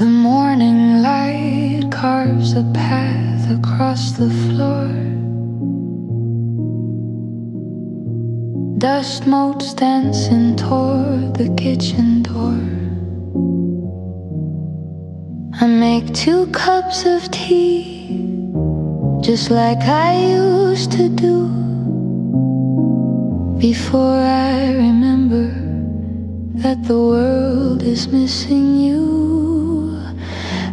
The morning light carves a path across the floor. Dust motes dancing toward the kitchen door. I make 2 cups of tea, just like I used to do, before I remember that the world is missing you.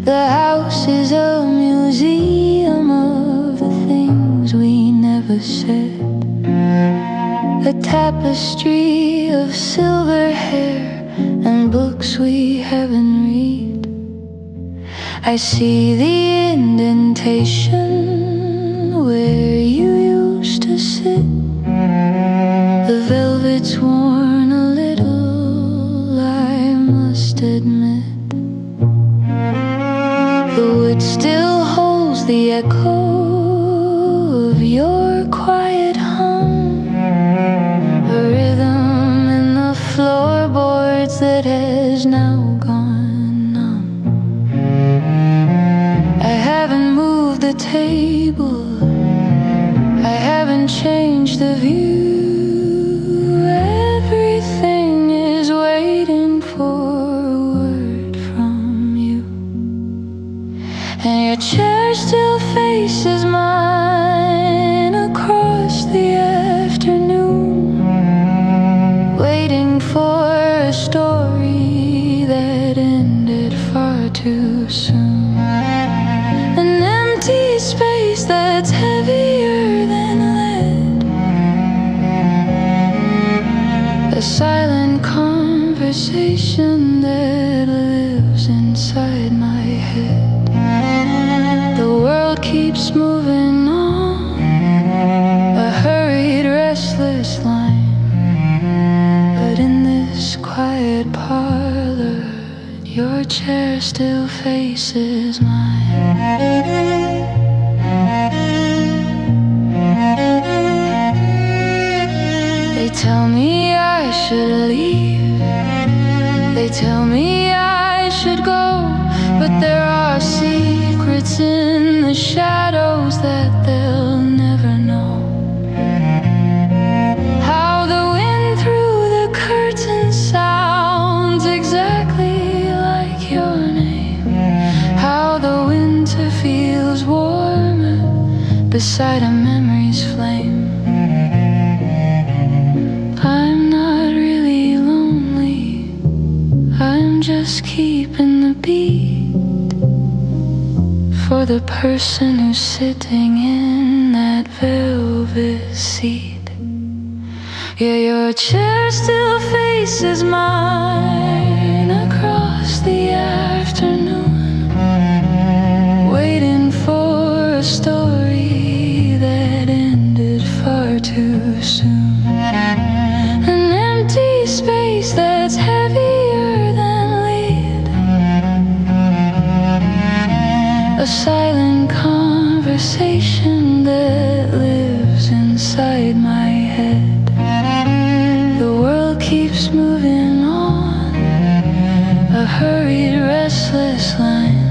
The house is a museum of the things we never said, a tapestry of silver hair and books we haven't read. I see the indentation where you used to sit. The velvet's worn a little, I must admit. The wood still holds the echo of your quiet hum, a rhythm in the floorboards that has now gone numb. I haven't moved the table, I haven't changed the view. Everything is waiting for a word from you. And your chair still faces mine across the afternoon, waiting for a story that ended far too soon. An empty space that's heavier than lead, a silent conversation that lives inside my head. The world keeps moving on, a hurried, restless line. But in this quiet parlor, your chair still faces mine. They tell me I should leave, they tell me I should go, but there are secrets in the shadows that they'll never know. How the wind through the curtain sounds exactly like your name. How the winter feels warmer beside a memory's flame. I'm not really lonely, I'm just keeping the beat for the person who's sitting in that velvet seat. Yeah, your chair still faces mine across the afternoon, waiting for a story that ended far too soon. An empty space that's heavier than lead, a silent conversation that lives inside my head. The world keeps moving on, a hurried, restless line.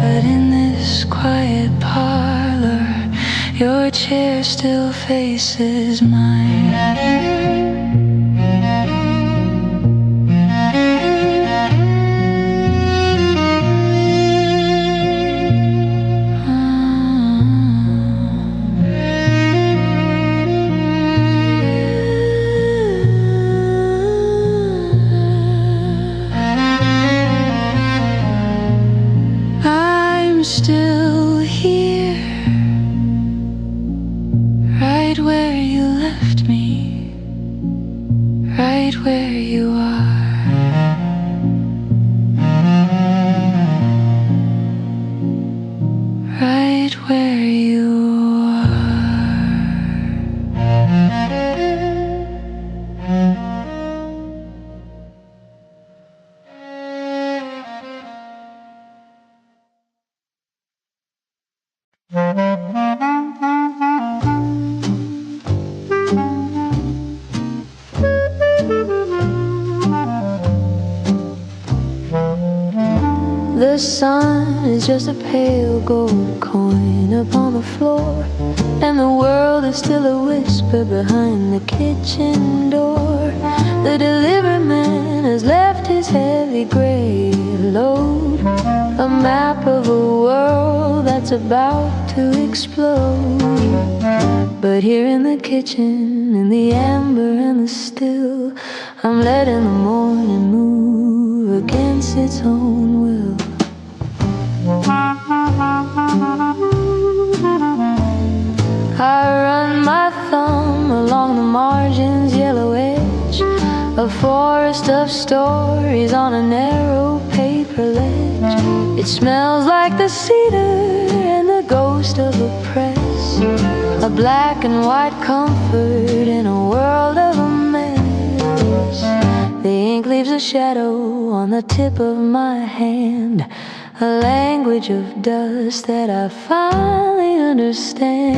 But in this quiet parlor, your chair still faces mine. I'm still here, right where you left me. The sun is just a pale gold coin upon the floor, and the world is still a whisper behind the kitchen door. The delivery man has left his heavy gray load, a map of a world that's about to explode. But here in the kitchen, in the amber and the still, I'm letting the morning move against its own will. I run my thumb along the margin's yellow edge, a forest of stories on a narrow paper ledge. It smells like the cedar and the ghost of a press, a black and white comfort in a world of a mess. The ink leaves a shadow on the tip of my hand, a language of dust that I finally understand.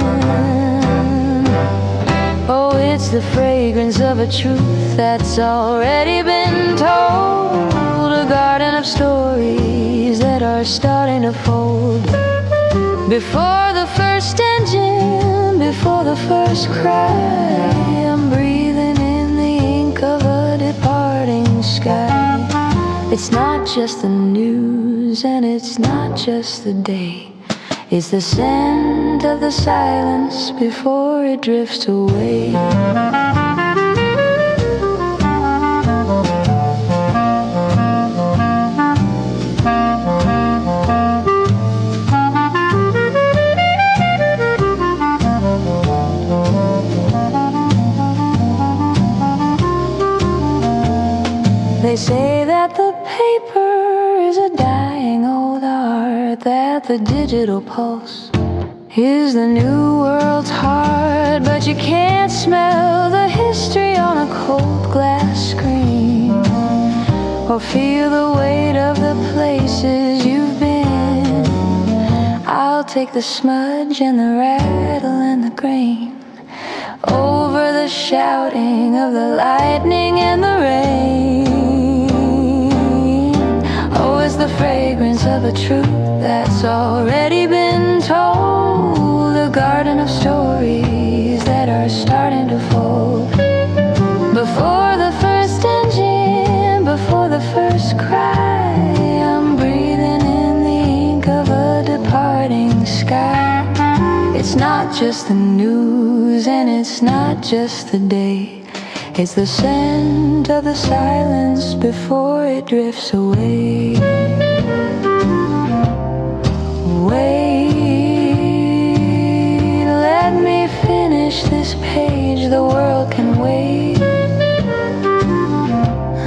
Oh, it's the fragrance of a truth that's already been told, a garden of stories that are starting to fold. Before the first engine, before the first cry, I'm breathing in the ink of a departing sky. It's not just the news and it's not just the day, it's the scent of the silence before it drifts away. They say that the paper is a dying old art, that the digital pulse is the new world's heart, but you can't smell the history on a cold glass screen, or feel the weight of the places you've been. I'll take the smudge and the rattle and the grain over the shouting of the lightning and the rain. Oh, it's the fragrance of a truth that's already been told, a garden of stories that are starting to fold. Before the first engine, before the first cry, I'm breathing in the ink of a departing sky. It's not just the news and it's not just the day, it's the scent of the silence before it drifts away. Wait, let me finish this page, the world can wait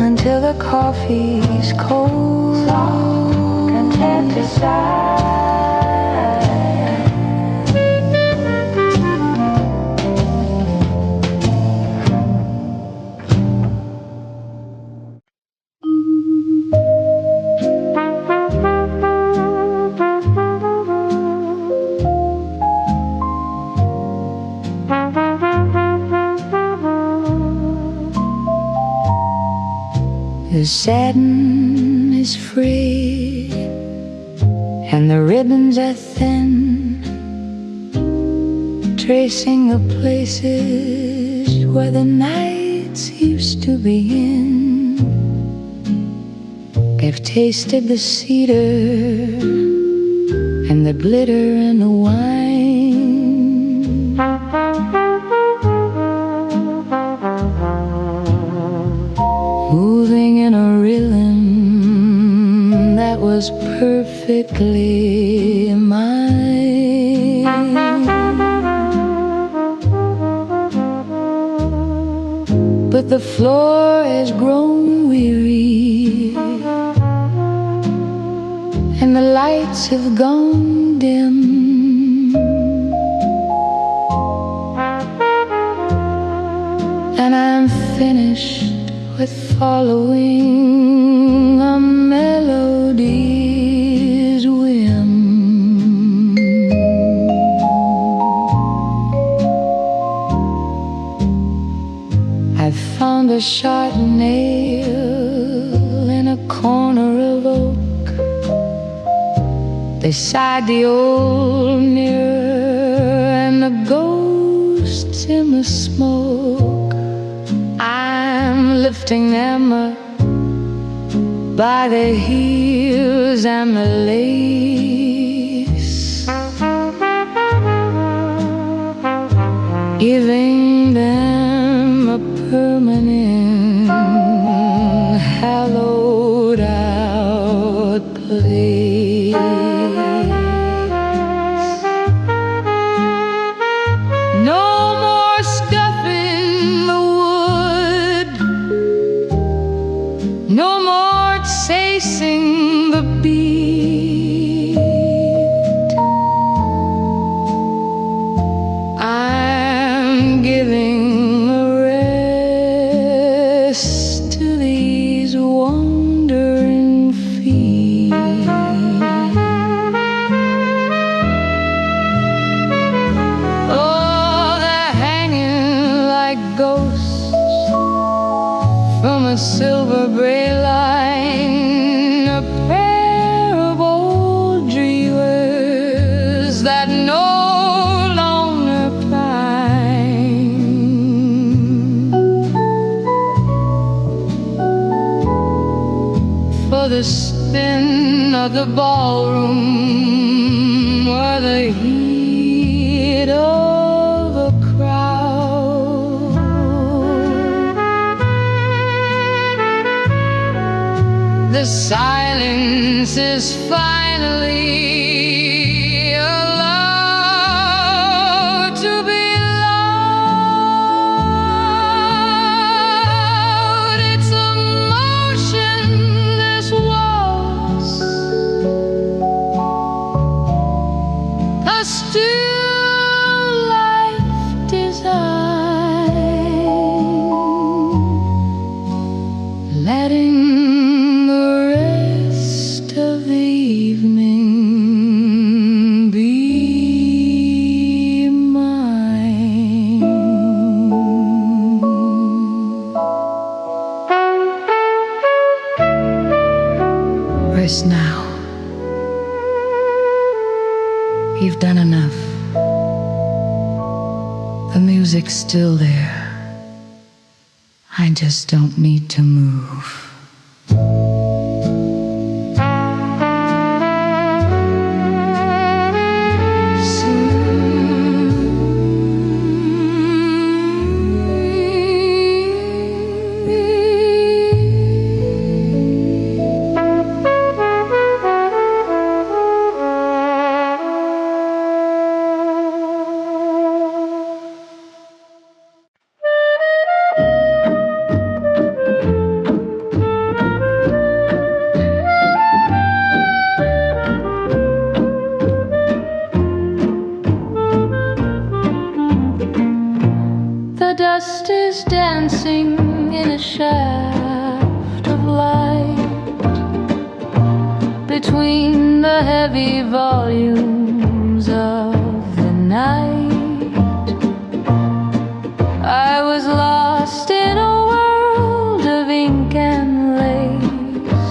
until the coffee's cold, content to sigh. The satin is free and the ribbons are thin, tracing the places where the nights used to begin. They've tasted the cedar and the glitter and the wine, moving in a rhythm that was perfectly mine. But the floor has grown weary and the lights have gone dim, and I'm finished with following a melody's whim. I've found a sharp nail in a corner of oak, beside the old mirror and the ghosts in the smoke. I'm lifting them up by the heels and the lace, giving them a permanent hallowed out place. No more scuffing the wood, no more chasing the beat. I'm giving a rest to these wandering feet. Oh, they're hanging like ghosts from a silver braid line, a pair of old dreamers that no longer pine. For the spin of the ballroom or the heat of a crowd, the silence is finally allowed to be loud. It's a motionless waltz, a still life design, letting the rest of the evening be mine. Rest now. You've done enough. The music's still there. I just don't need to move. The dust is dancing in a shaft of light between the heavy volumes of the night. I was lost in a world of ink and lace,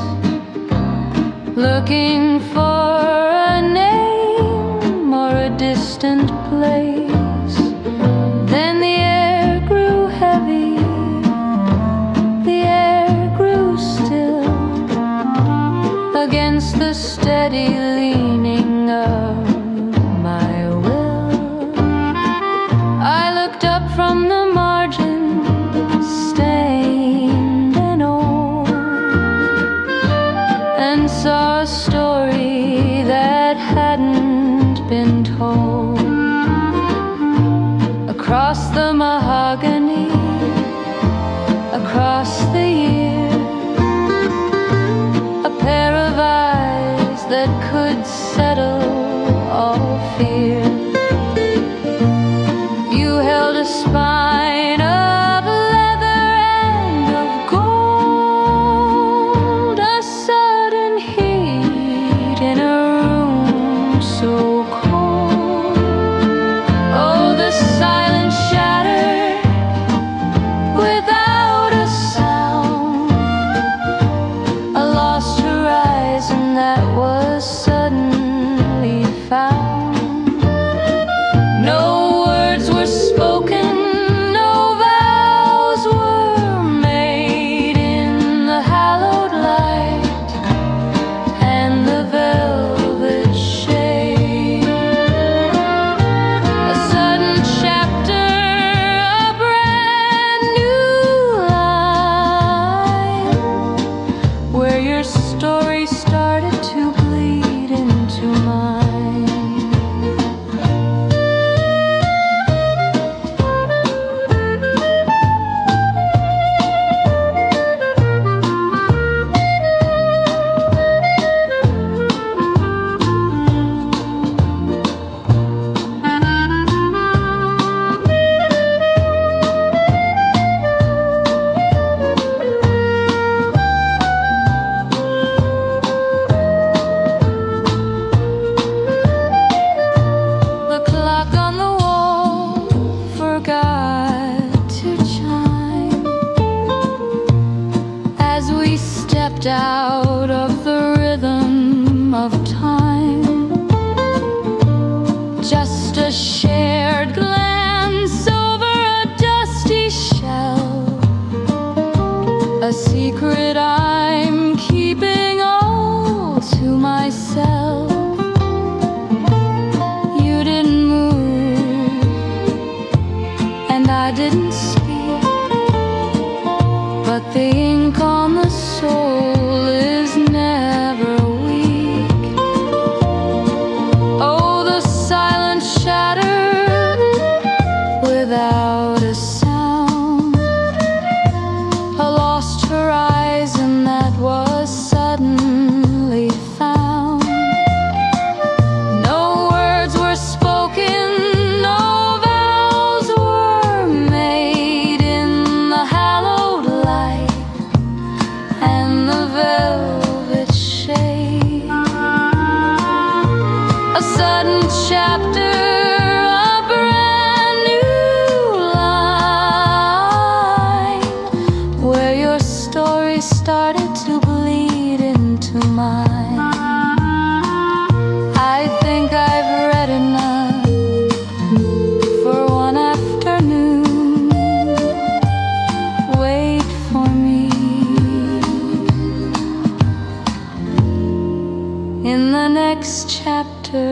looking for a name or a distant place. Then the air grew heavy, the air grew still, against the steady leaning of my will. I looked up from the margin, stained and old, and saw a story that hadn't been told. Across the mahogany, across the years, a pair of eyes that could settle all fear. You held a spine of leather and of gold, a sudden heat in a room so cold. Oh, the silence shattered without a sound, a lost horizon that was sudden started to bleed into mine. Out of the rhythm of time, just a shared glance over a dusty shell, a secret I'm keeping all to myself. You didn't move and I didn't speak, but the ink on the soul is never weak. Oh, the silence shattered without a sound, a lost horizon that was suddenly found. No words were spoken, no vows were made in the hallowed light and the velvet shade. A sudden chapter, a brand new line, where your story started to bleed into mine. I think I've read enough for one afternoon. Wait for me in the next chapter.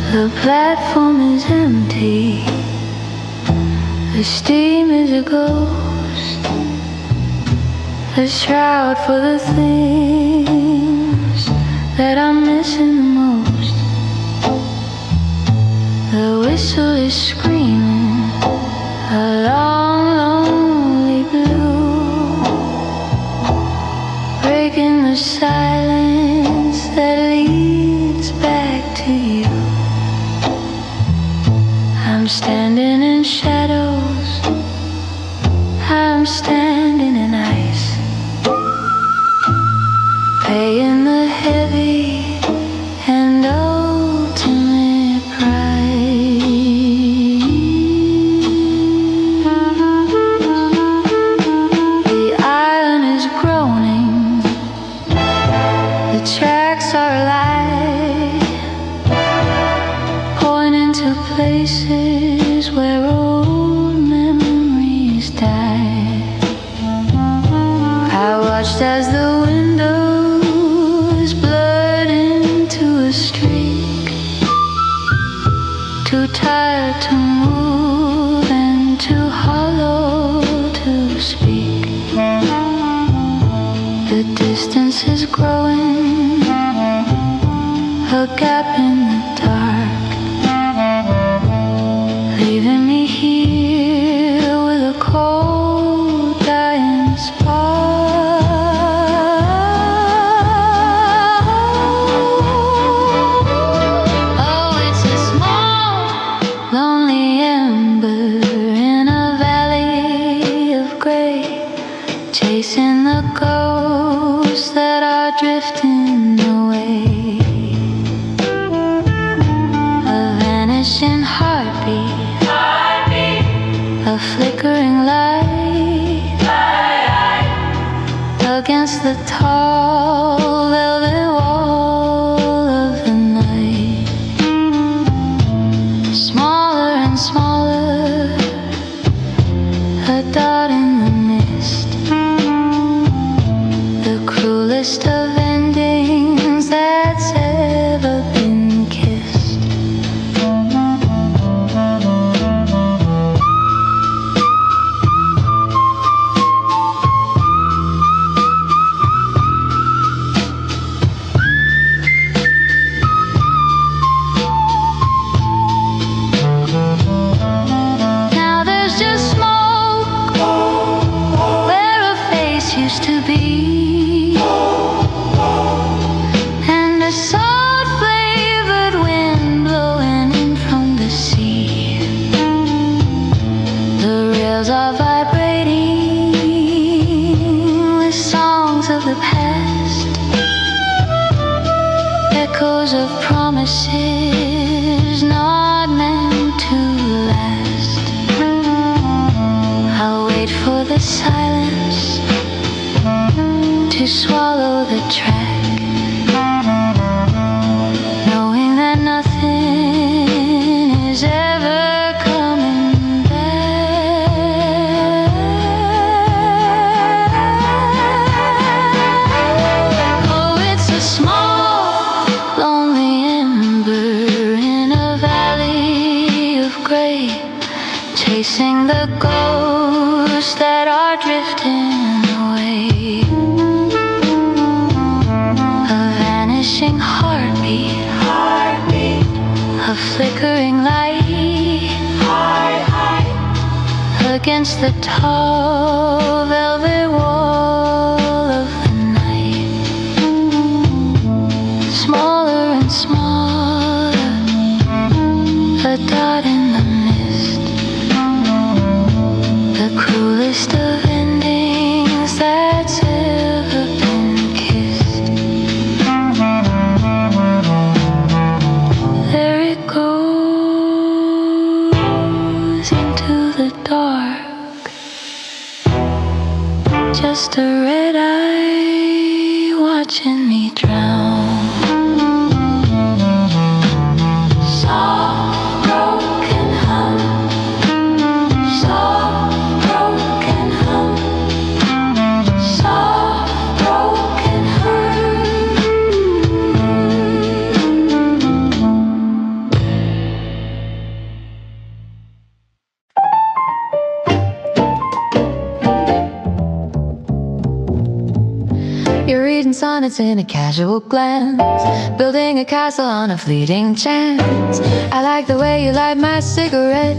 The platform is empty, the steam is a ghost, a shroud for the things that I'm missing the most. The whistle is screaming a long, lonely blue, breaking the silence that leads back to you. I'm standing in shadows, I'm standing in ice, paying the heavy and ultimate price. The iron is groaning, the tracks are alive, pointing to places where old memories die. I watched as the windows blurred into a streak, too tired to move and too hollow to speak. The distance is growing, a gap in the dark, leaving me here with a cold, dying spark. Oh, it's a small, lonely ember in a valley of gray, chasing the ghosts that are drifting away. A vanishing heartbeat, a flickering light against the tall velvet wall of the night. Smaller and smaller, a dot in the mist. The cruelest of endings that's ever been kissed. Now there's just smoke where a face used to be, and a salt flavored wind blowing in from the sea. The rails are vibrating with songs of the past, echoes of promises not meant to last. I'll wait for the silence to swallow the track, knowing that nothing is ever coming back. Oh, it's a small, lonely ember in a valley of gray, chasing the ghosts that are drifting away. A vanishing heartbeat, a flickering light against the tall velvet wall of the night. Smaller and smaller, a dot in the mist. The cruelest of endings that's ever been kissed. There it goes into the dark, just a red eye watching me drown. Soft broken hum, soft broken hum, soft broken hum. You're reading sonnets in a casual glance, building a castle on a fleeting chance. I like the way you light my cigarette,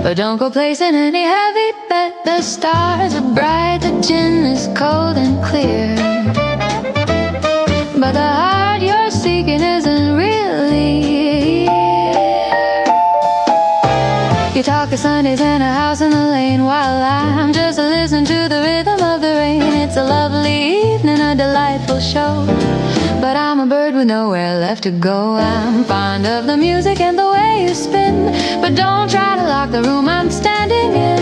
but don't go placing any heavy bet. The stars are bright, the gin is cold and clear, but the heart you're seeking isn't really here. You talk of Sundays and a house in the lane, while I'm just listening to the rhythm of the rain. It's a lovely evening, a delightful show, but I'm a bird with nowhere left to go. I'm fond of the music and the way you spin, but don't try to lock the room I'm standing in.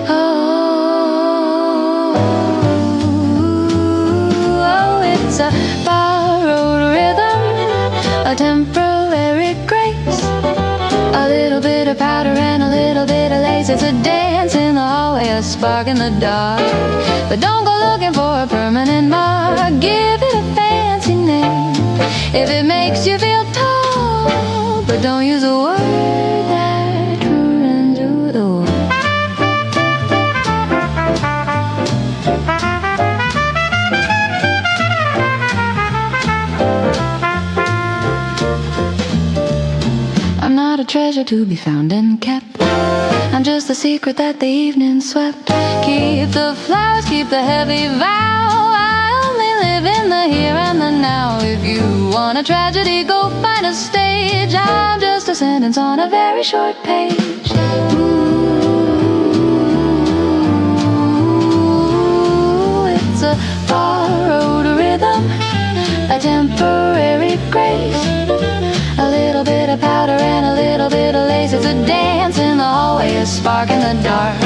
Oh, it's a borrowed rhythm, a temporary grace, a little bit of powder and a little bit of lace. It's a dance in the hallway, a spark in the dark, but don't go looking for a permanent mark. Give it a fancy name if it makes you feel tall, but don't use a word that ruins the world. I'm not a treasure to be found and kept, I'm just the secret that the evening swept. Keep the flowers, keep the heavy vow, I only live in the here and the now. If you want a tragedy, go find a stage, I'm just a sentence on a very short page. Ooh, it's a borrowed rhythm, a temporary grace, a little bit of powder and a little bit of lace. It's a dance in the hallway, a spark in the dark,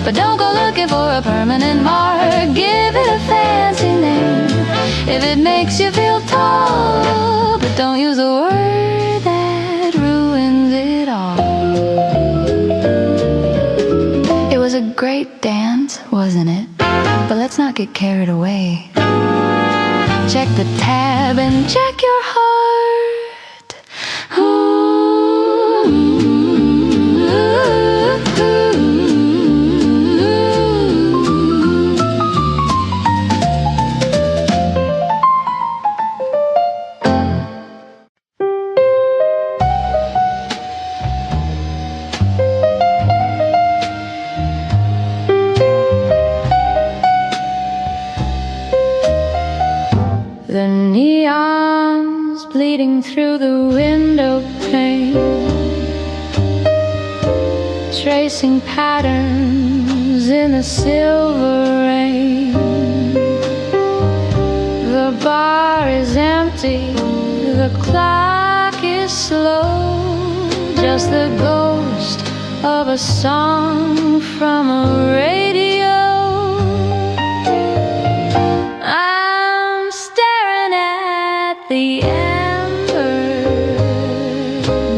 but But don't go looking for a permanent mark. Give it a fancy name if it makes you feel tall. But don't use a word that ruins it all. It was a great dance, wasn't it? But let's not get carried away. Check the tab and check your heart. The neons bleeding through the window pane, tracing patterns in the silver rain. The bar is empty, the clock is slow, just the ghost of a song from a radio. The ember,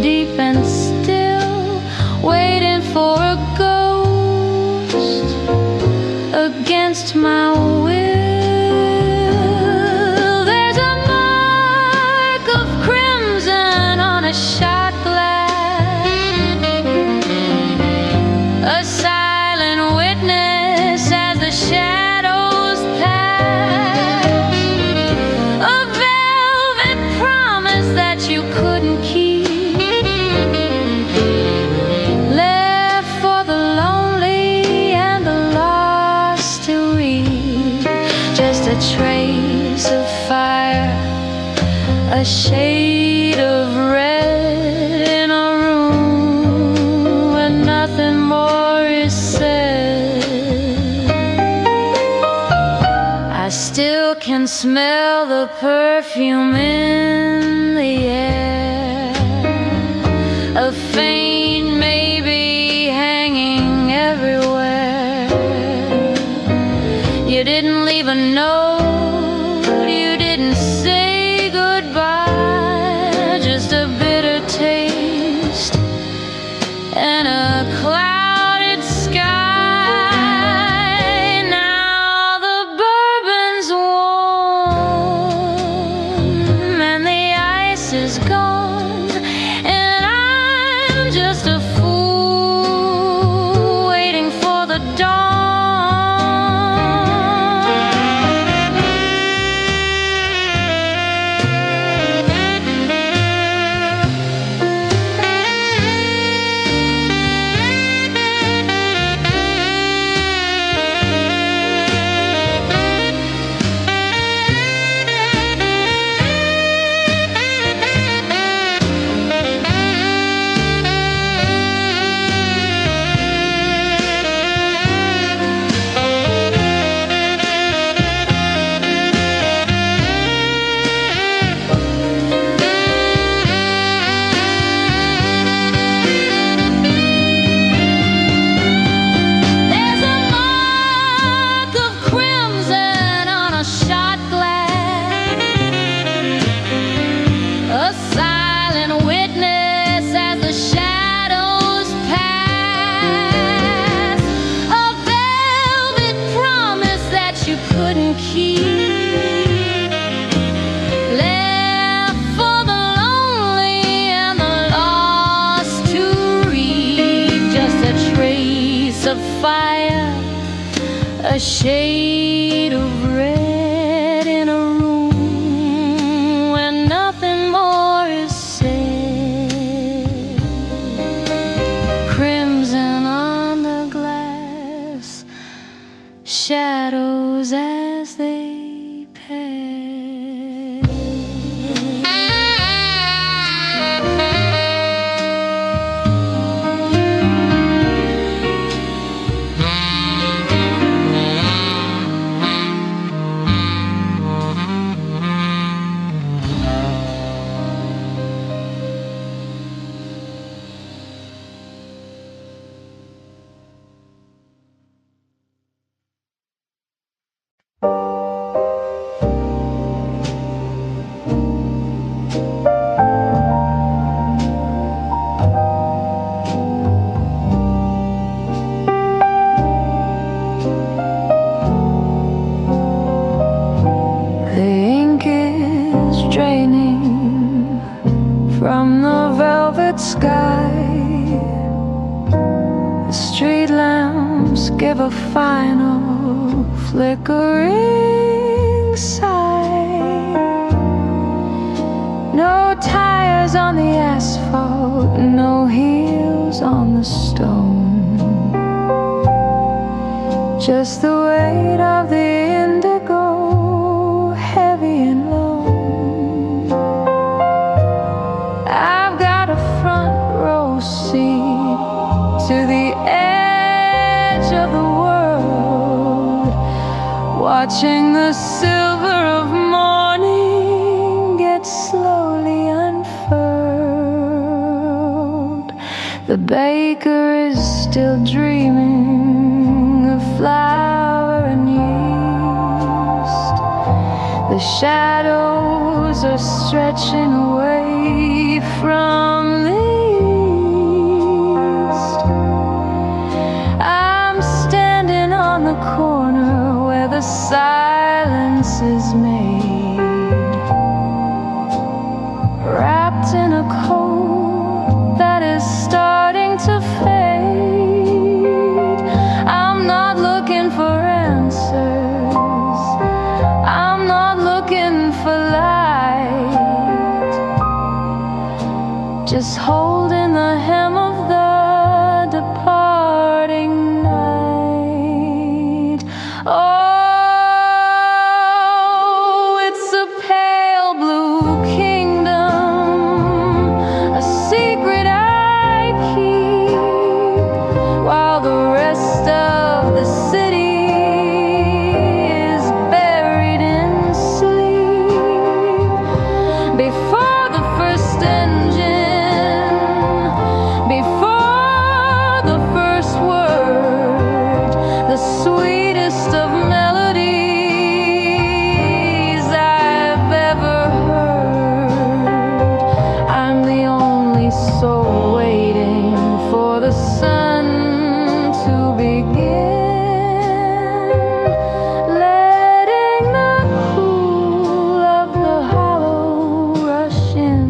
deep and still, waiting for a ghost against my will. There's a mark of crimson on a shot glass, a silent witness as the shadows pass. That you couldn't keep, left for the lonely and the lost to read. Just a trace of fire, a shade of red in a room where nothing more is said. I still can smell the perfume in the air, a faint maybe hanging everywhere. You didn't leave a note, you didn't say goodbye, just a bitter taste and a clouded sky. Now the bourbon's warm and the ice is gone, and I'm just a fool waiting for the dawn. A shade of red in a room where nothing more is said. Crimson on the glass, shadows as they pass. From the velvet sky, the street lamps give a final flickering sigh. No tires on the asphalt, no heels on the stone, just the weight of the indigo, heavy and low. To the edge of the world, watching the silver of morning get slowly unfurled. The baker is still dreaming of flour and yeast. The shadows are stretching away from the corner where the silence is made, wrapped in a coat that is starting to fade. I'm not looking for answers, I'm not looking for light, just holding the hem of the departing night. Oh, it's a pale blue kingdom, a secret I keep, while the rest of the city is buried in sleep. Before the first engine, before the first word, the sweetest of melodies I've ever heard. I'm the only soul waiting for the sun to begin, letting the cool of the hollow rush in.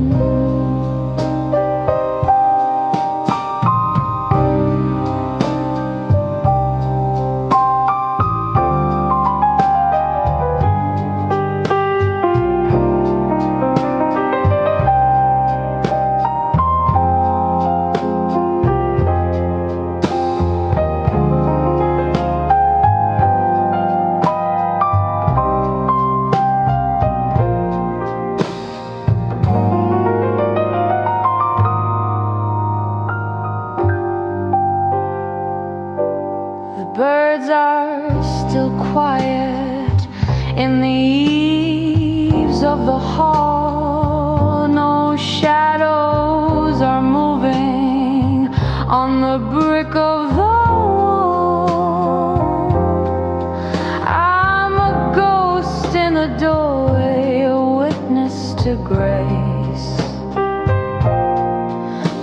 The birds are still quiet in the eaves of the hall. No shadows are moving on the brick of the wall. I'm a ghost in the doorway, a witness to grace.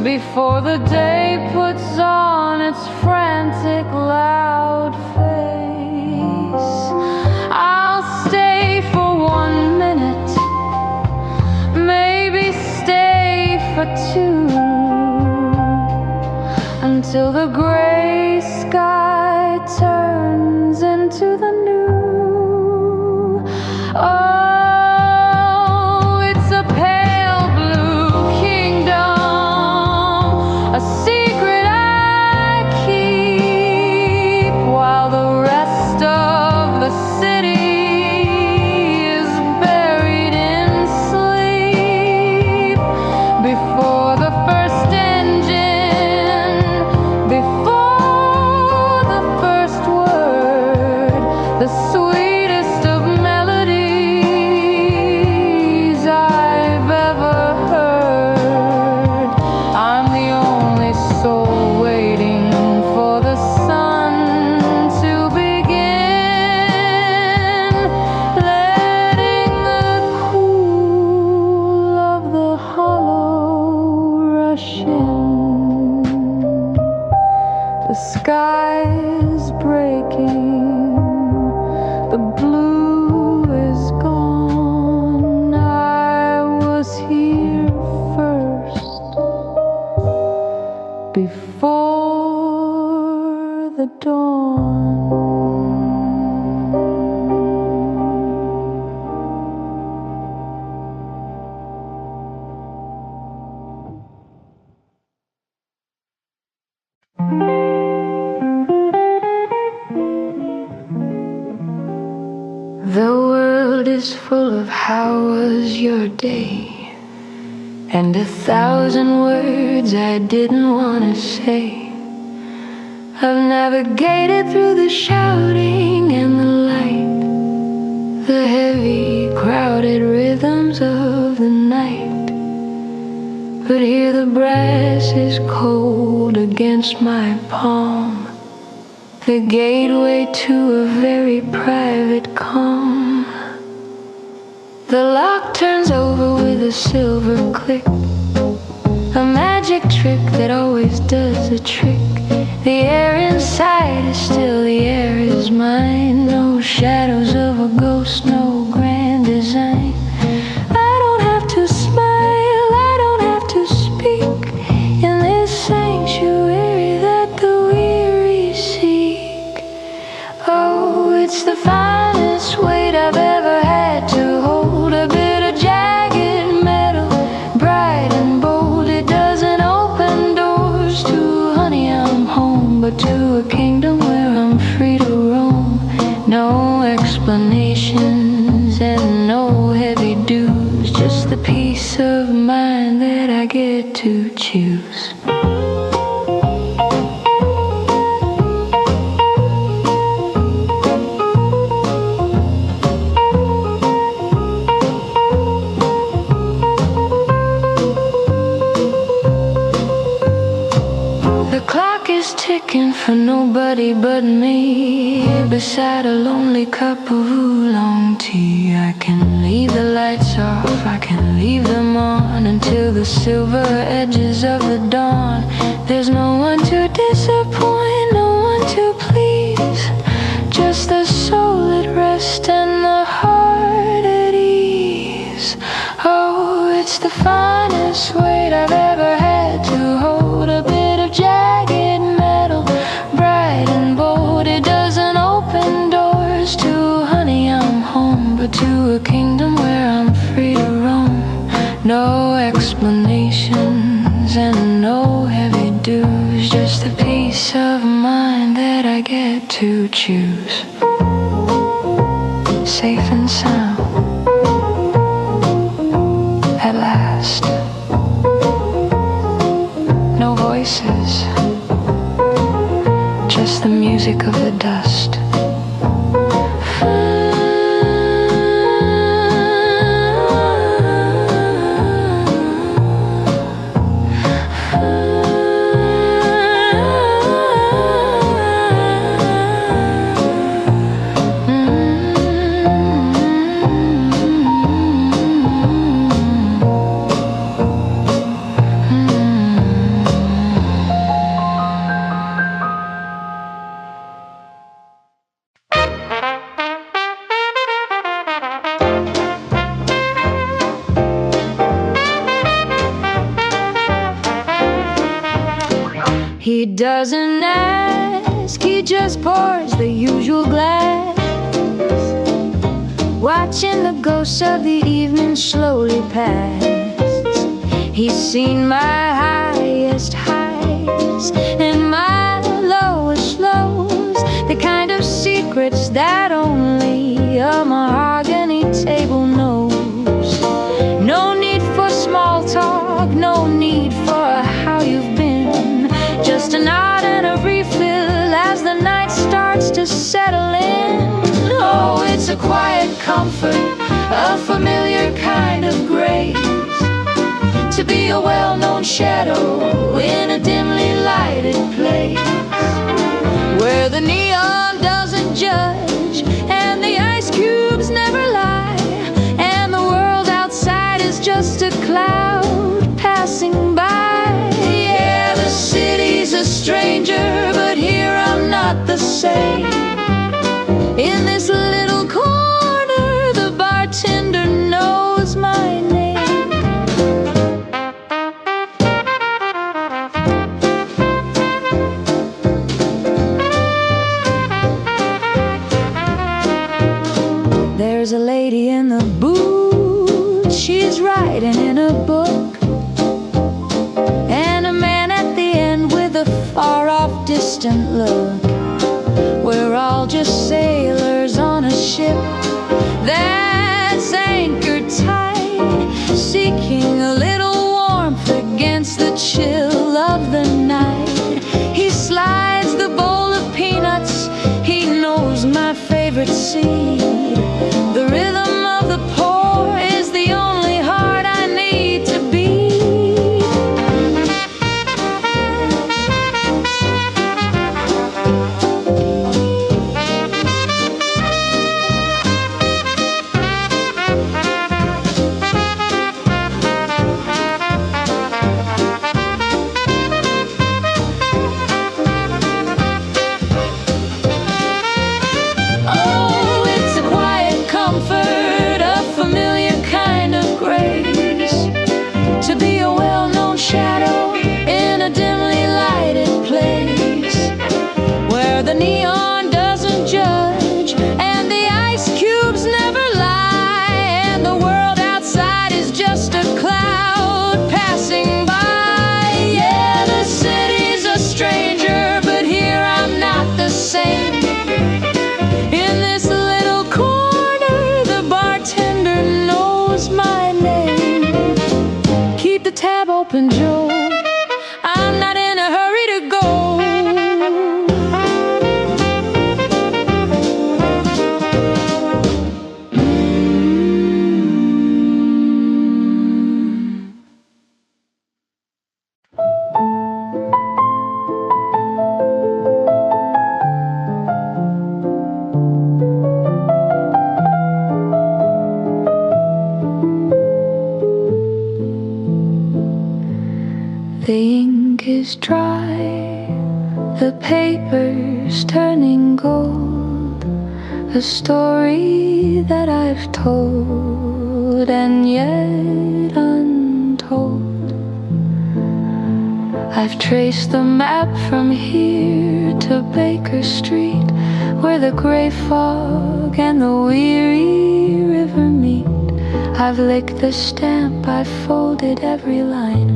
Before the day puts on its frantic loud face, I'll stay for 1 minute, maybe stay for 2, until the gray sky turns into the new. Oh, it's a pale blue kingdom, a secret I keep, while the rest of the city is buried in sleep. Before the first engine, before The world is full of how was your day, and 1,000 words I didn't want to say. I've navigated through the shouting and the light, the heavy, crowded rhythms of the night. But here the brass is cold against my palm, the gateway to a very private calm. The lock turns over with a silver click, a magic trick that always does the trick. The air inside is still, the air is mine. No shadows of a ghost, no grand design. I don't have to smile, I don't have to speak in this sanctuary that the weary seek. Oh, it's the finest weight I've ever had to hold, a bit of jagged metal, bright and bold. It doesn't open doors to honey, I'm home, but to a kingdom where I'm free to roam. No explanations and no heavy dues, just the peace of mind that I get to choose. Ticking for nobody but me, beside a lonely cup of oolong tea. I can leave the lights off, I can leave them on until the silver edges of the dawn. There's no one to disappoint, no one to please, just the soul at rest and the heart at ease. Oh, it's the finest weight I've ever had to hold, a bit of jagged metal, bright and bold. It doesn't open doors to honey, I'm home, but to a kingdom where I'm free to roam. No explanations and no heavy dues, just the peace of mind that I get to choose. Safe and sound at last. No voices, just the music of the dust. He doesn't ask, he just pours the usual glass, watching the ghosts of the evening slowly pass. He's seen my highest highs and my lowest lows, the kind of secrets that only a mahogany table knows. No need for small talk, no need for how you've been, just a nod and a refill as the night starts to settle in. Oh, it's a quiet comfort, a familiar kind of grace, to be a well-known shadow in a dimly lighted place, where the neon doesn't judge and the ice cubes never lie, and the world outside is just a cloud passing by. Yeah, the city's a stranger, but here I'm not the same. In this little corner, the bartender knows my name. There's a lady in the booth, she's writing in a book, and a man at the end with a far-off distant look. We're all just sailors on a ship that's anchored tight, seeking a little warmth against the chill of the night. He slides the bowl of peanuts, he knows my favorite seed. The rhythm of the pour is the only heart I need to beat. To be a well-known shadow in a dimly lighted place, where the neon doesn't judge and the ice cubes never lie, and the world outside is just a cloud passing by. Yeah, the city's a stranger, but here I'm not the same. In this little corner, the bartender knows my name. Keep the tab open, Joe, I'm not in a hurry to go. The ink is dry, the paper's turning gold, a story that I've told and yet untold. I've traced the map from here to Baker Street, where the gray fog and the weary river meet. I've licked the stamp, I've folded every line,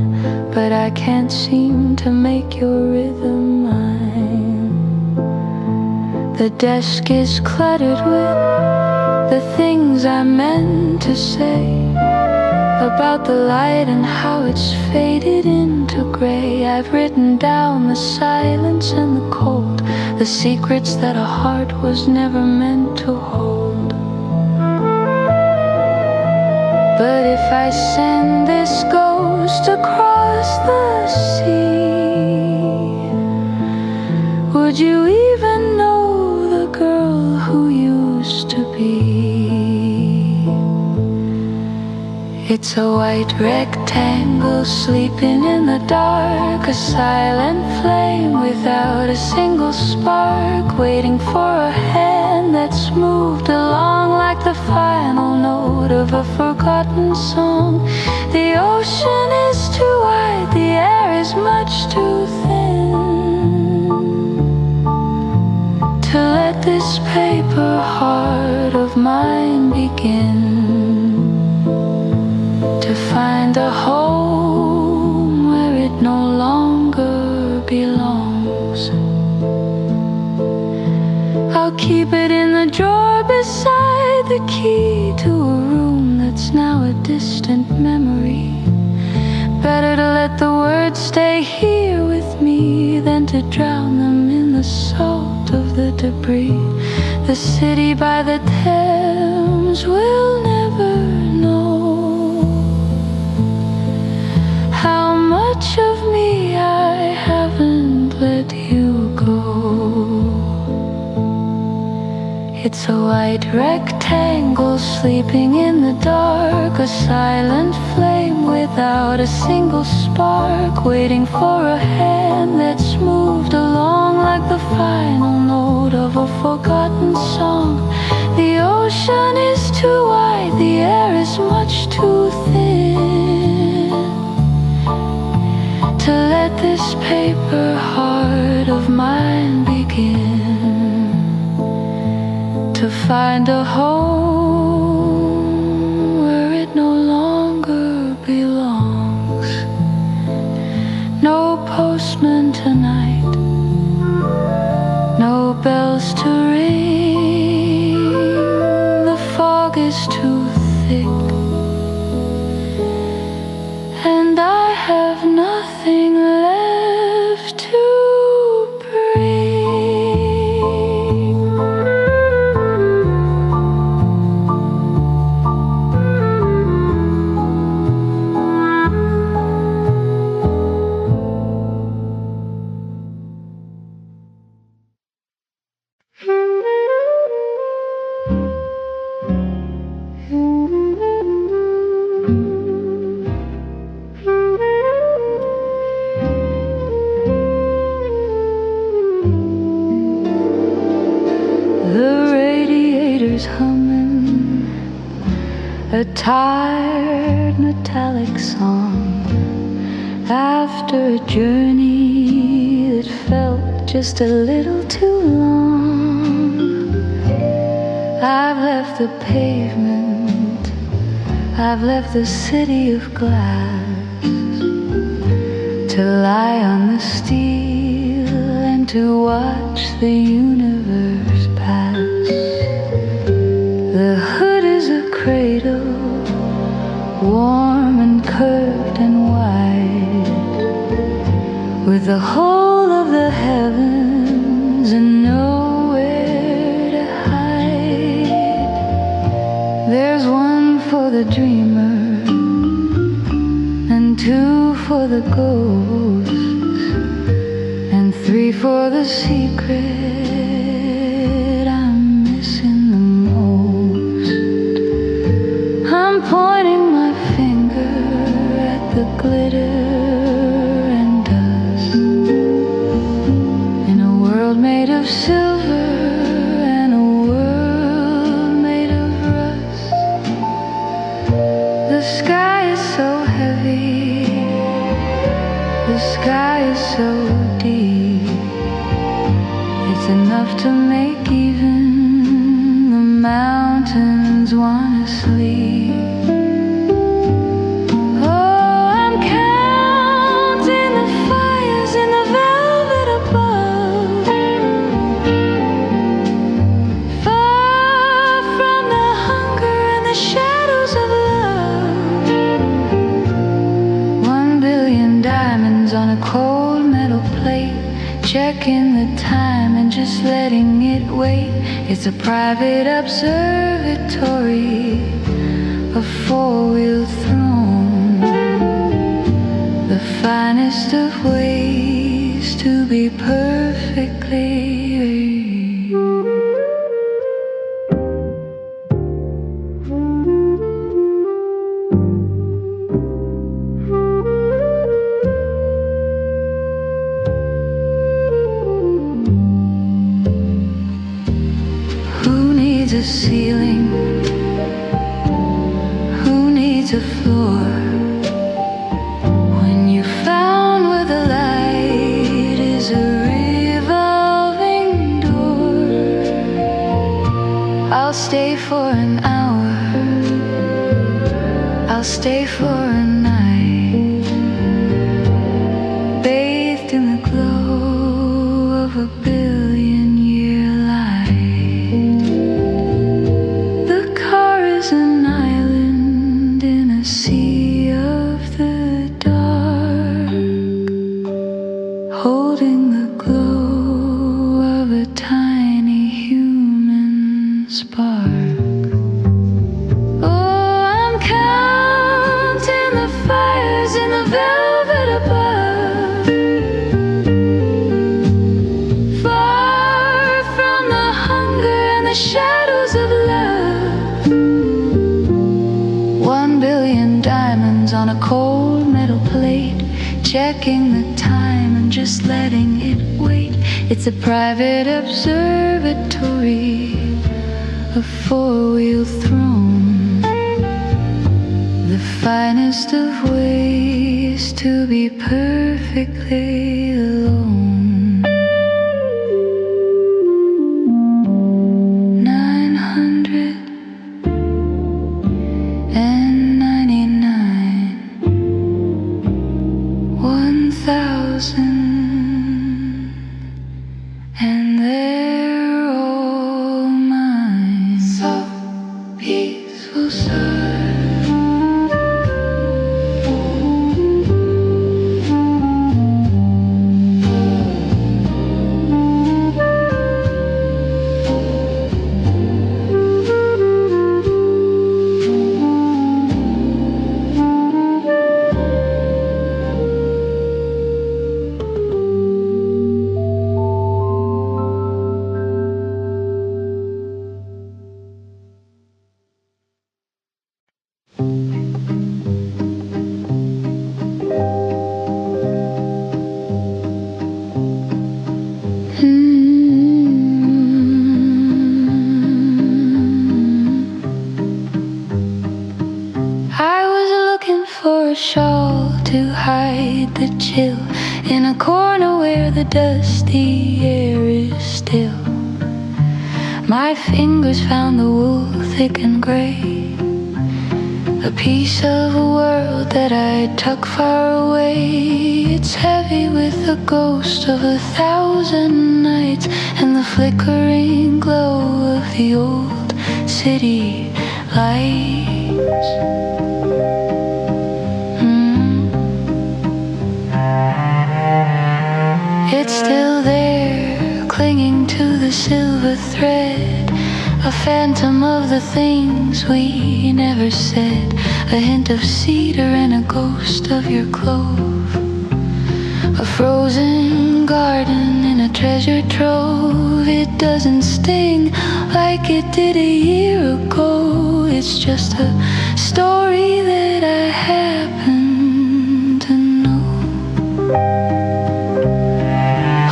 but I can't seem to make your rhythm mine. The desk is cluttered with the things I meant to say about the light and how it's faded into gray. I've written down the silence and the cold, the secrets that a heart was never meant to hold. But if I send this ghost across the sea, would you even know the girl who used to be? It's a white rectangle sleeping in the dark, a silent flame without a single spark, waiting for a hand that's moved along like the final note of a forgotten song. The ocean is too wide, the air is much too thin to let this paper heart of mine begin to find a home where it no longer belongs. I'll keep it in the drawer beside the key to a room that's now a distant memory. Better to let the words stay here with me than to drown them in the salt of the debris. The city by the Thames will never know how much of me I haven't let you go. It's a white rectangle sleeping in the dark, a silent flame without a single spark, waiting for a hand that's moved along like the final note of a forgotten song. The ocean is too wide, the air is much too thin to let this paper heart of mine begin to find a home the radiators humming a tired metallic song after a journey that felt just a little too long. I've left the pavement, I've left the city of glass to lie on the steel and to watch the universe pass. The hood is a cradle, warm and curved and wide, with the whole of the heavens and nowhere to hide. There's one for the dreamer and two for the ghosts and three for the secret I'm missing the most. I'm pointing my finger at the glitter and dust in a world made of silver and a world made of rust. The sky is so heavy, the sky is so deep, it's enough to make even the mountains wanna sleep. Oh, I'm counting the fires in the velvet above, far from the hunger and the shadows of love. 1,000,000,000 diamonds on a cold metal plate, checking the time and just letting it wait. It's a private observatory, a four-wheel throne, the finest of ways to be perfectly. A ceiling, who needs a floor when you found where the light is a revolving door? I'll stay for an hour, I'll stay for a night, bathed in the glow of a billion-year light. An island in a sea of the dark, holding the glow of a tiny human spark. Oh, I'm counting the fires in the velvet above, far from the hunger and the shadows of love. 1,000,000,000 diamonds on a cold metal plate, checking the time and just letting it wait. It's a private observatory, a four-wheel throne, the finest of ways to be perfectly alone. 1,000, and they're all mine. Soft, peaceful surf, to hide the chill in a corner where the dusty air is still. My fingers found the wool thick and gray, a piece of a world that I tuck far away. It's heavy with the ghost of 1,000 nights and the flickering glow of the old city lights. It's still there, clinging to the silver thread, a phantom of the things we never said, a hint of cedar and a ghost of your clove, a frozen garden in a treasure trove. It doesn't sting like it did a year ago. It's just a story that I happen to know.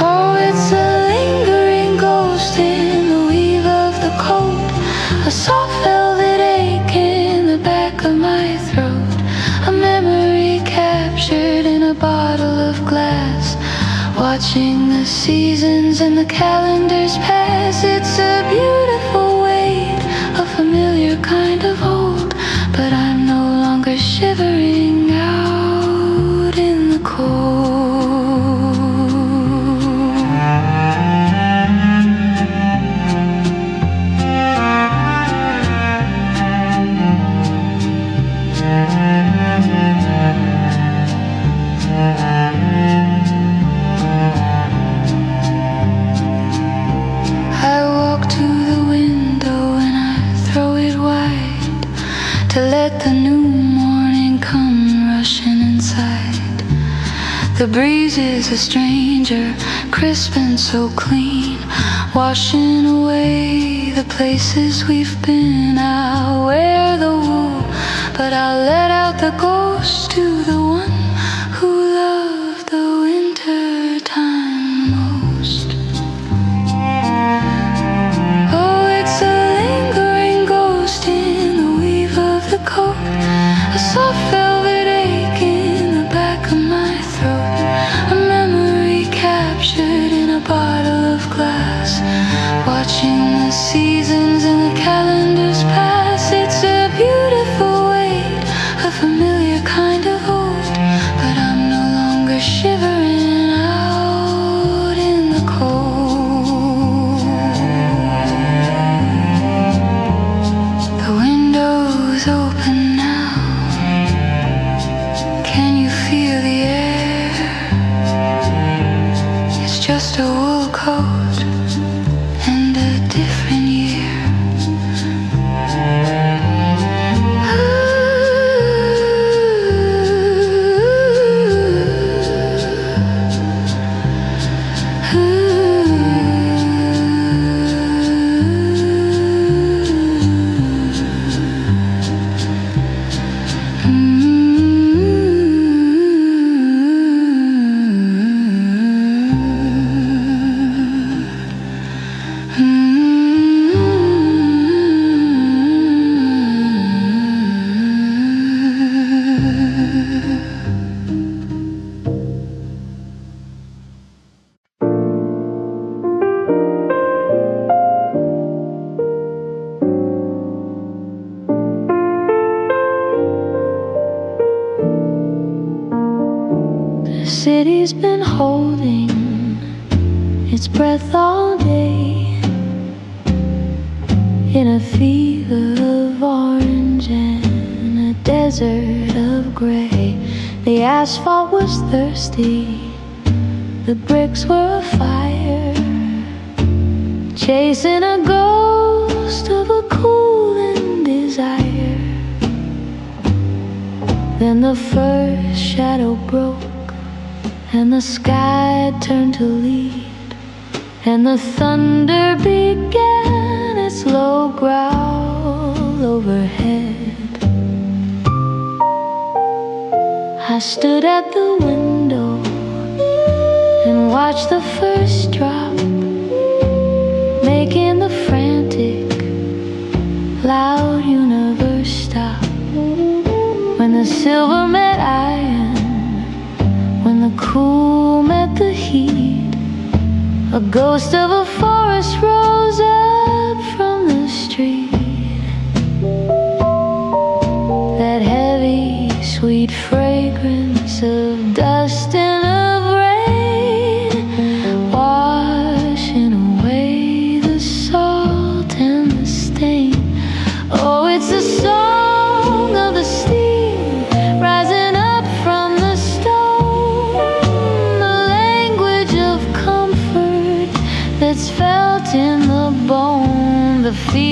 Oh, it's a lingering ghost in the weave of the coat, a soft velvet ache in the back of my throat, a memory captured in a bottle of glass, watching the seasons and the calendars pass. It's a beautiful weight, a familiar kind of hold, but I'm no longer shivering out in the cold. To let the new morning come rushing inside. The breeze is a stranger, crisp and so clean, washing away the places we've been. I'll wear the wool, but I'll let out the ghost to the one who loved the winter time most. Oh, it's a lingering ghost in the weave of the coat, a soft velvet ache in the back of my throat, a memory captured in a bottle of glass, watching the seasons and the calendars pass. It's a beautiful weight, a familiar kind of hold, but I'm no longer shivering out in the cold. The window's open now. Can you feel the air? It's just a wool coat and a different year. The city's been holding its breath all day in a fever of orange and a desert of gray. The asphalt was thirsty, the bricks were afire, chasing a ghost of a cooling desire. Then the first shadow broke and the sky turned to lead, and the thunder began its low growl overhead. I stood at the window and watched the first drop, making the frantic, loud universe stop. When the silver met iron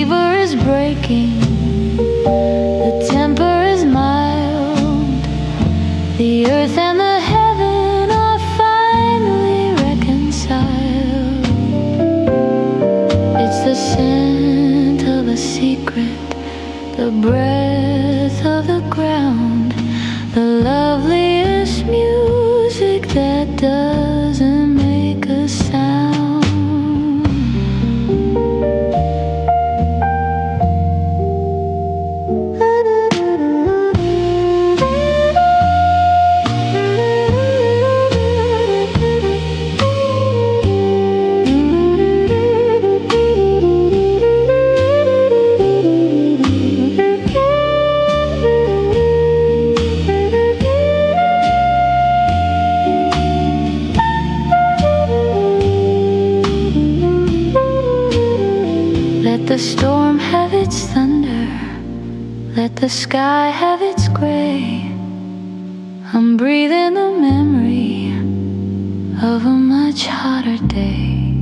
fever is breaking, the temper is mild, the earth and the heaven are finally reconciled. It's the scent of a secret, the breath of the ground, the loveliest music that doesn't make a sound. Let the storm have its thunder, let the sky have its gray. I'm breathing the memory of a much hotter day.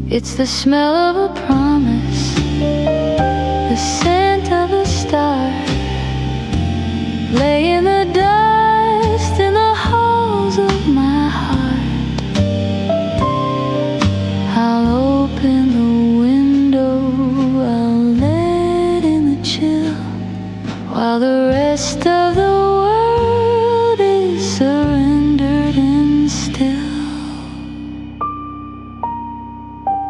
It's the smell of a promise, the scent of a star, lay in the dust in the halls of my heart. I'll open the while the rest of the world is surrendered and still.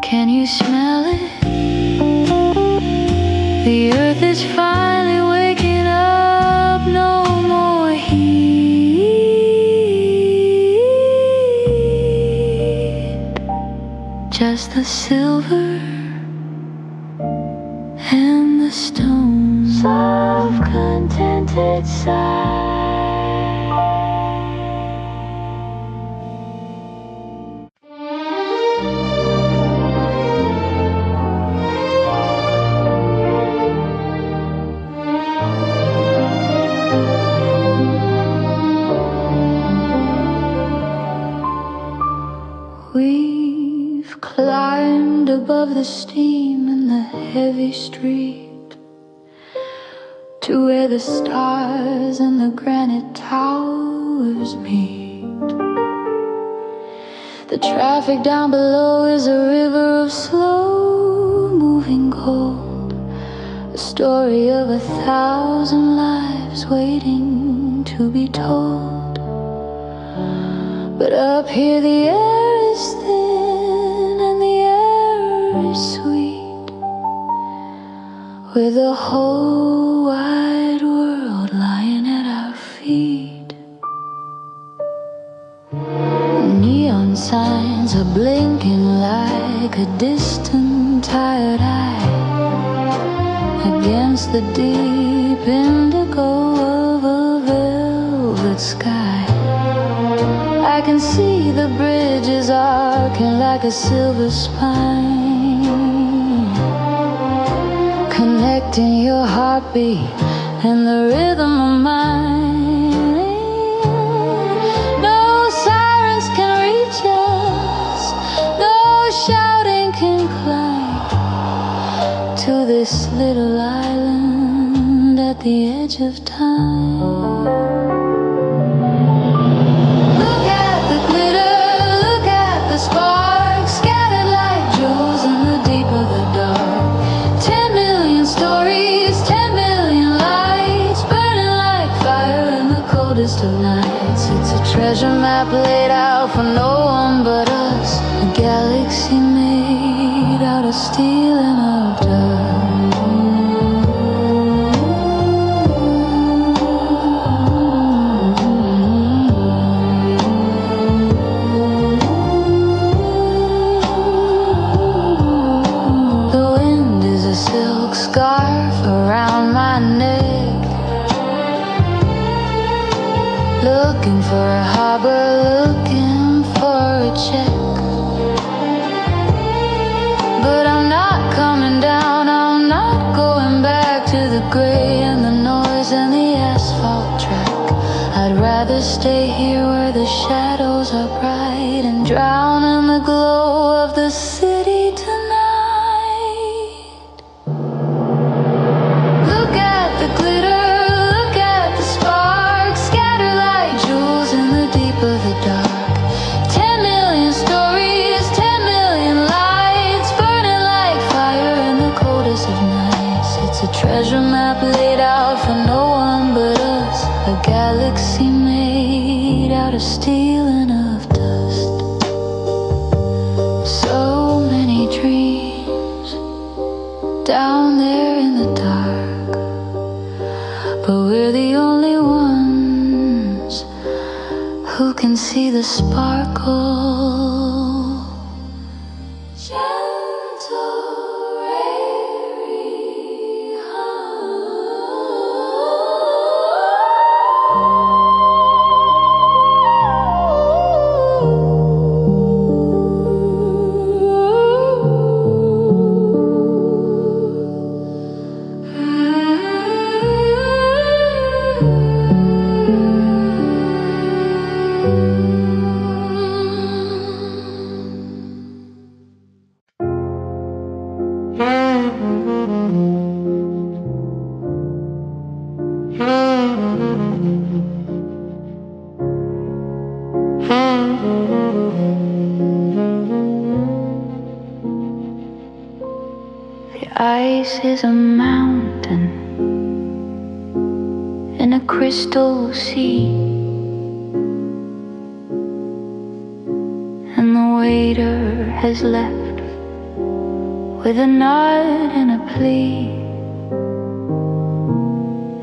Can you smell it? The earth is finally waking up, no more heat, just the silver and the stones of contented sight. We've climbed above the steam in the heavy street to where the stars and the granite towers meet. The traffic down below is a river of slow-moving gold, a story of 1,000 lives waiting to be told. But up here the air is thin and the air is sweet, with the whole wide world lying at our feet. Neon signs are blinking like a distant tired eye against the deep indigo of a velvet sky. I can see the bridges arcing like a silver spine, connecting your heartbeat and the rhythm of mine. No sirens can reach us, no shouting can climb to this little island at the edge of time. Look at the glitter, look at the sparks, scattered like jewels in the deep of the dark. 10 million stories, 10 million lights, burning like fire in the coldest of nights. It's a treasure map laid out for no one but us, a galaxy made out of steel and of dust. Scarf around my neck, looking for a harbor, looking for coldest of nights. It's a treasure map laid out for no one but us. A galaxy made out of steel and of dust. So many dreams down there in the dark, but we're the only ones who can see the sparkle. Ice is a mountain in a crystal sea, and the waiter has left with a nod and a plea.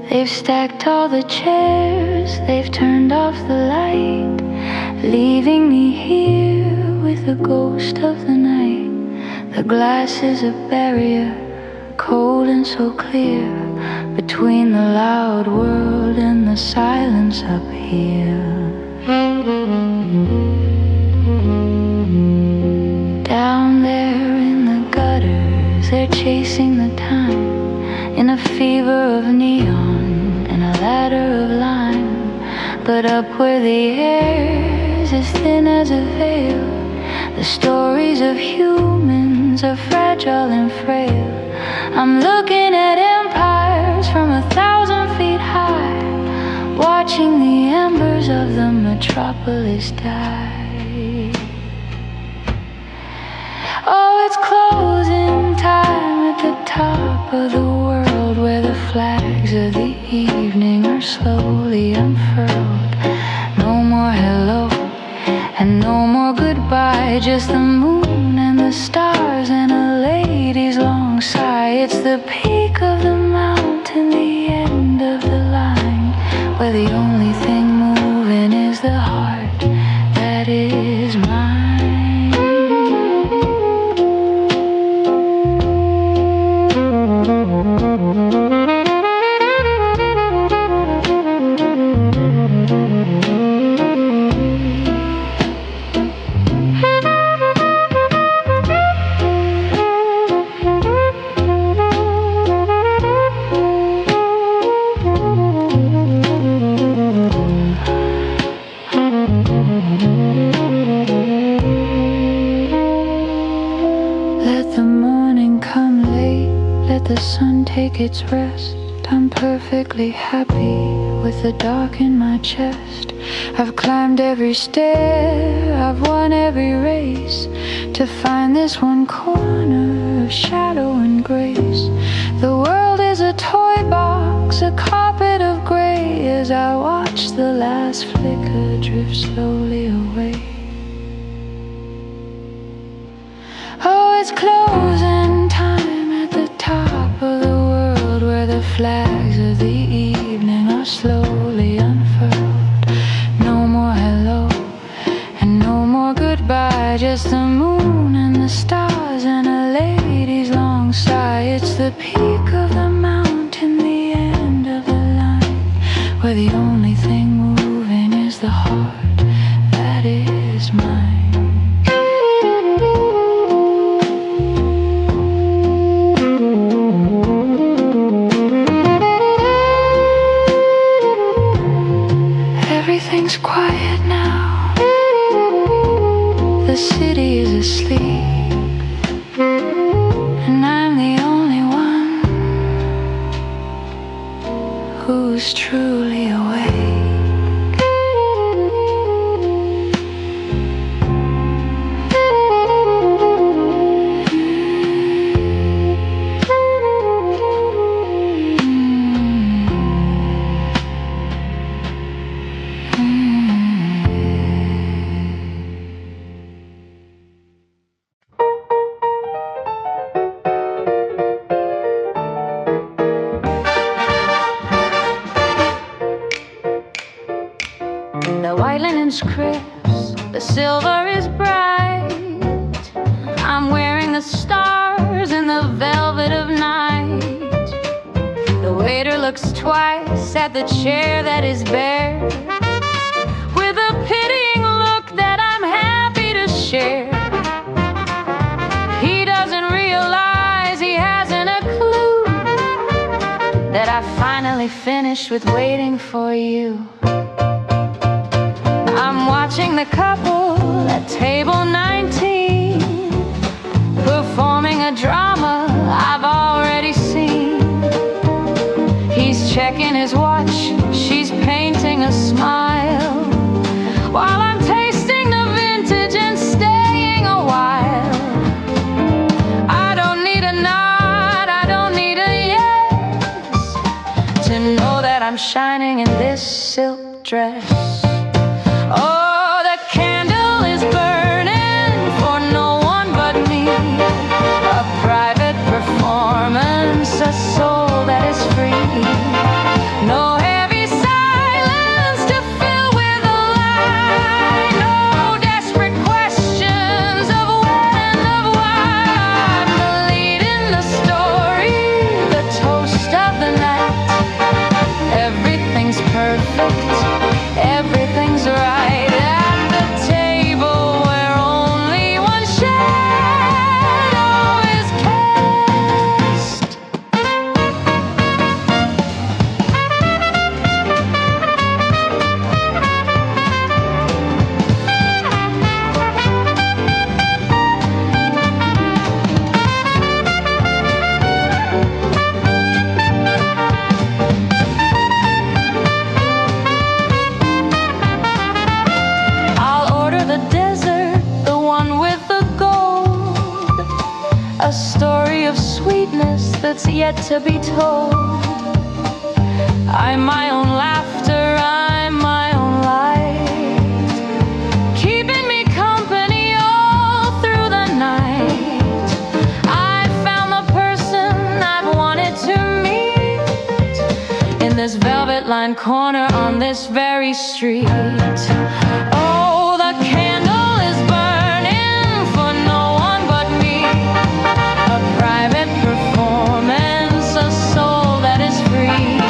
They've stacked all the chairs, they've turned off the light, leaving me here with the ghost of the night. The glass is a barrier, cold and so clear, between the loud world and the silence up here. Down there in the gutters, they're chasing the time in a fever of neon and a ladder of lime. But up where the air's as thin as a veil, the stories of humans are fragile and frail. I'm looking at empires from 1,000 feet high, watching the embers of the metropolis die. Oh, it's closing time at the top of the world, where the flags of the evening are slowly unfurled. No more hello and no more goodbye, just the moon and the stars and a lady's long sigh. It's the peak of the mountain, the end of the line, where the only thing moving is the heart that is mine. Take its rest. I'm perfectly happy with the dark in my chest. I've climbed every stair, I've won every race, to find this one corner of shadow and grace. The world is a toy box, a carpet of gray, as I watch the last flicker drift slowly away. Oh, it's closing time at the top of the world, where the flags of the evening are slowly unfurled. No more hello and no more goodbye, just the moon and the stars and a lady's long sigh. It's the peak of the mountain, the end of the line, where the only thing moving is the heart that is mine. Everything's quiet now, the city is asleep, and I'm the only one who's truly awake. white linen's crisp, the silver is bright. I'm wearing the stars in the velvet of night. The waiter looks twice at the chair that is bare, with a pitying look that I'm happy to share. He doesn't realize he hasn't a clue that I finally finished with waiting for you. I'm watching the couple at table 19, performing a drama I've already seen. He's checking his watch, she's painting a smile, while I'm tasting the vintage and staying a while. I don't need a nod, I don't need a yes, to know that I'm shining in this silk dress. Oh, the candle is burning for no one but me, a private performance, a soul that is free. No heavy silence to fill with a lie, no desperate questions of when and of why. I'm the lead in the story, the toast of the night. Everything's perfect, everything's right. At the table where only one shadow is cast. I'll order the desert, the one with the gold, a story of sweetness that's yet to be told. I'm my own laughter, I'm my own light, keeping me company all through the night. I found the person I've wanted to meet in this velvet-lined corner on this very street. Oh, the candle is burning for no one but me, a private performance, a soul that is free.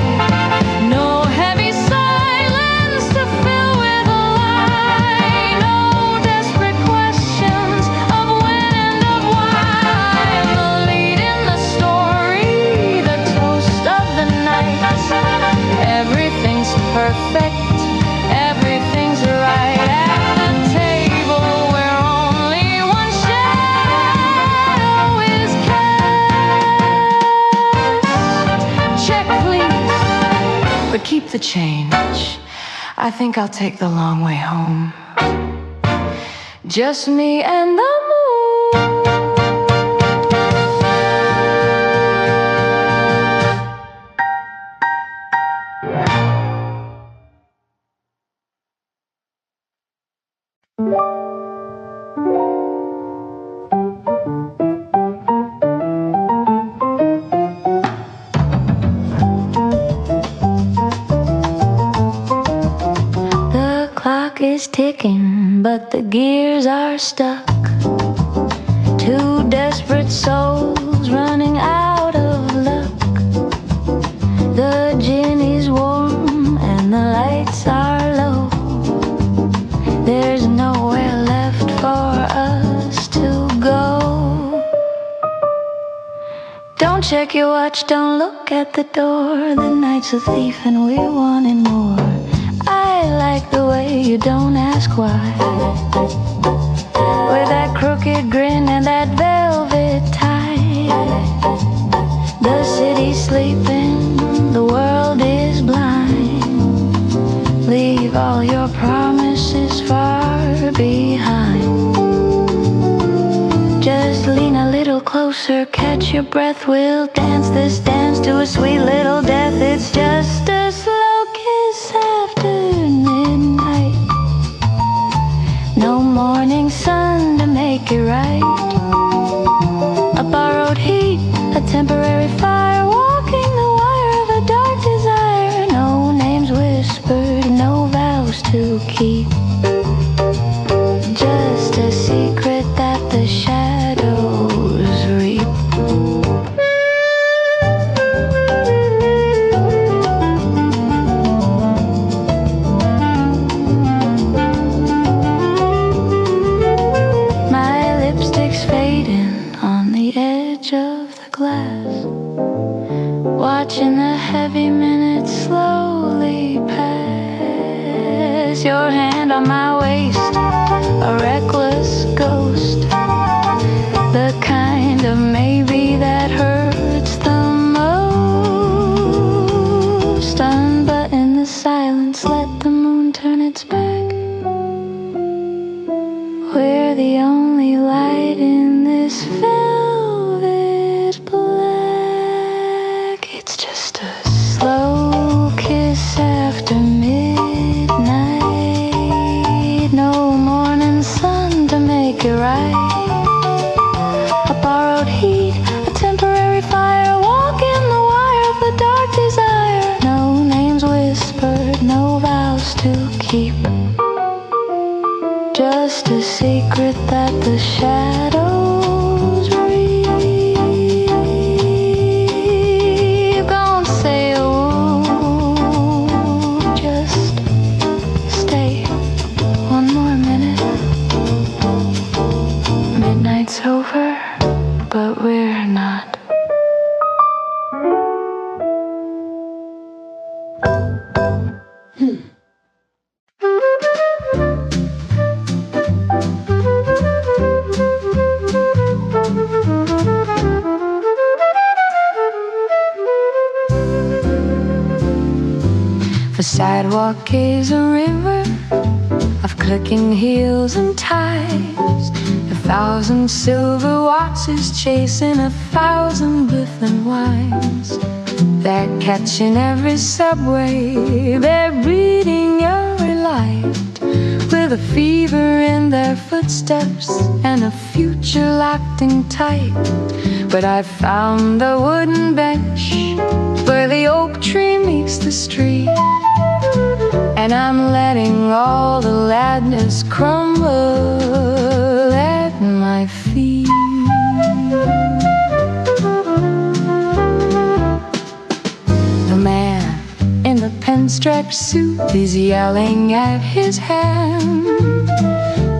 No heavy silence to fill with a lie, no desperate questions of when and of why. I'm the lead in the story, the toast of the night. Everything's perfect, everything's right. At the table where only one shadow is cast. Check, please, but keep the change. I think I'll take the long way home. Just me and the moon. The clock is ticking, but the gears are stuck. Two desperate souls running out of luck. The gin is warm and the lights are low. There's nowhere left for us to go. Don't check your watch, don't look at the door. The night's a thief and we're wanting more. I like the way you don't ask why, with that crooked grin and that velvet tie. The city's sleeping, the world is blind. Leave all your promises far behind. Just lean a little closer, catch your breath. We'll dance this dance to a sweet little death. It's just a slow kiss after midnight. No morning sun to make it right. A borrowed heat, a temporary fire, walking the wire of a dark desire. No names whispered, no vows to keep. Just a secret that the shadows reap. My lipstick's fading on the edge of the glass, watching the heavy minutes slowly pass. Your hand on my waist, a reckless ghost, the kind of maybe that hurts the most. Unbutton the silence, let the moon turn its back. We're the only light in this velvet black. It's just a slow kiss after midnight. No morning sun to make it right. A borrowed heat, a temporary fire, walking the wire of the dark desire. No names whispered, no vows to keep. Just a secret that the shadows reap. Don't say a word, just stay one more minute. Midnight's over, but we're not. The sidewalk is a river of clicking heels and ties. 1,000 silver watches chasing 1,000 Biffin wines. They're catching every subway, they're reading every light, with a fever in their footsteps and a future locked in tight. But I found a wooden bench where the oak tree meets the street, and I'm letting all the ladness crumble at my feet. The man in the pinstripe suit is yelling at his hand,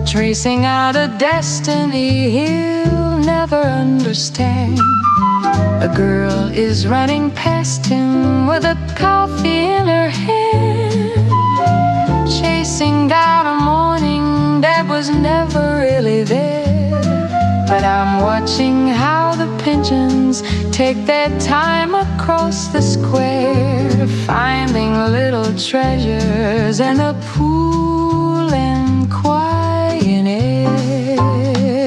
tracing out a destiny he'll never understand. A girl is running past him with a coffee in her hand, chasing down a morning that was never really there. But I'm watching how the pigeons take their time across the square, finding little treasures in a pool and quiet air.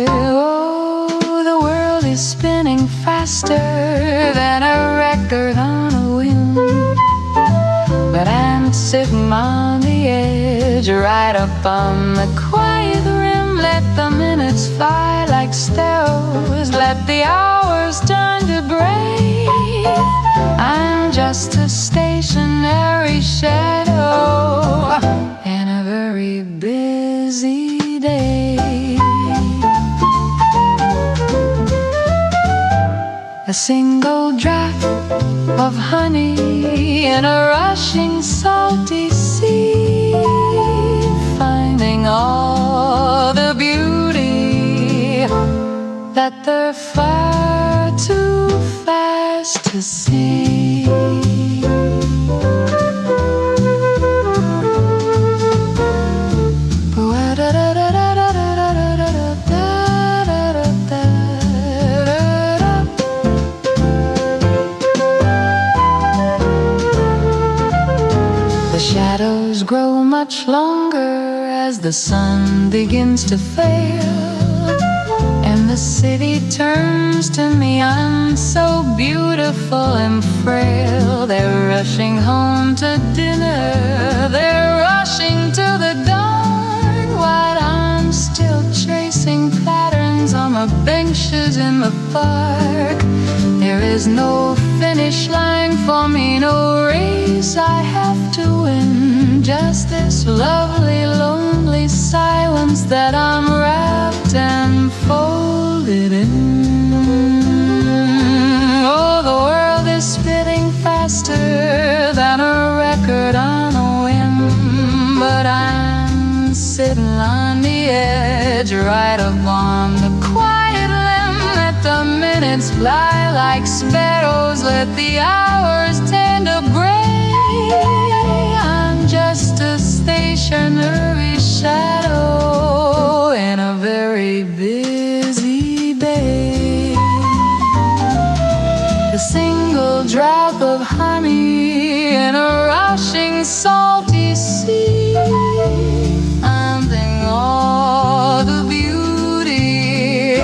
Oh, the world is spinning faster than a record on a whim, but I'm sitting on the edge, right up on the quiet rim. Let the minutes fly like sparrows, let the hours turn to break. I'm just a stationary shadow in a very busy day. A single drop of honey in a rushing salty sea, finding all the beauty that they're far too fast to see. Shadows grow much longer as the sun begins to fail, and the city turns to me. I'm so beautiful and frail. They're rushing home to dinner, they're rushing to the dawn, while I'm still tracing patterns on the benches in the park. There is no finish line for me, no race I have to win, just this lovely, lonely silence that I'm wrapped and folded in. Oh, the world is spinning faster than a record on a whim, but I'm sitting on the edge, right up on the quiet limb. Let the minutes fly like sparrows, let the hours tend to gray. I'm just a stationary shadow in a very busy bay. A single drop of honey in a rushing salty sea. I'm thinking all the beauty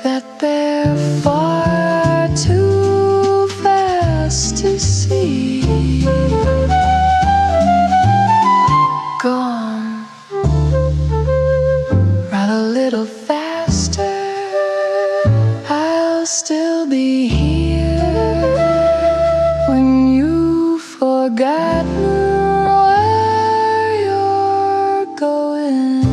that they're far too fast to see. Go on, run a little faster, I'll still be here when you've forgotten where you're going.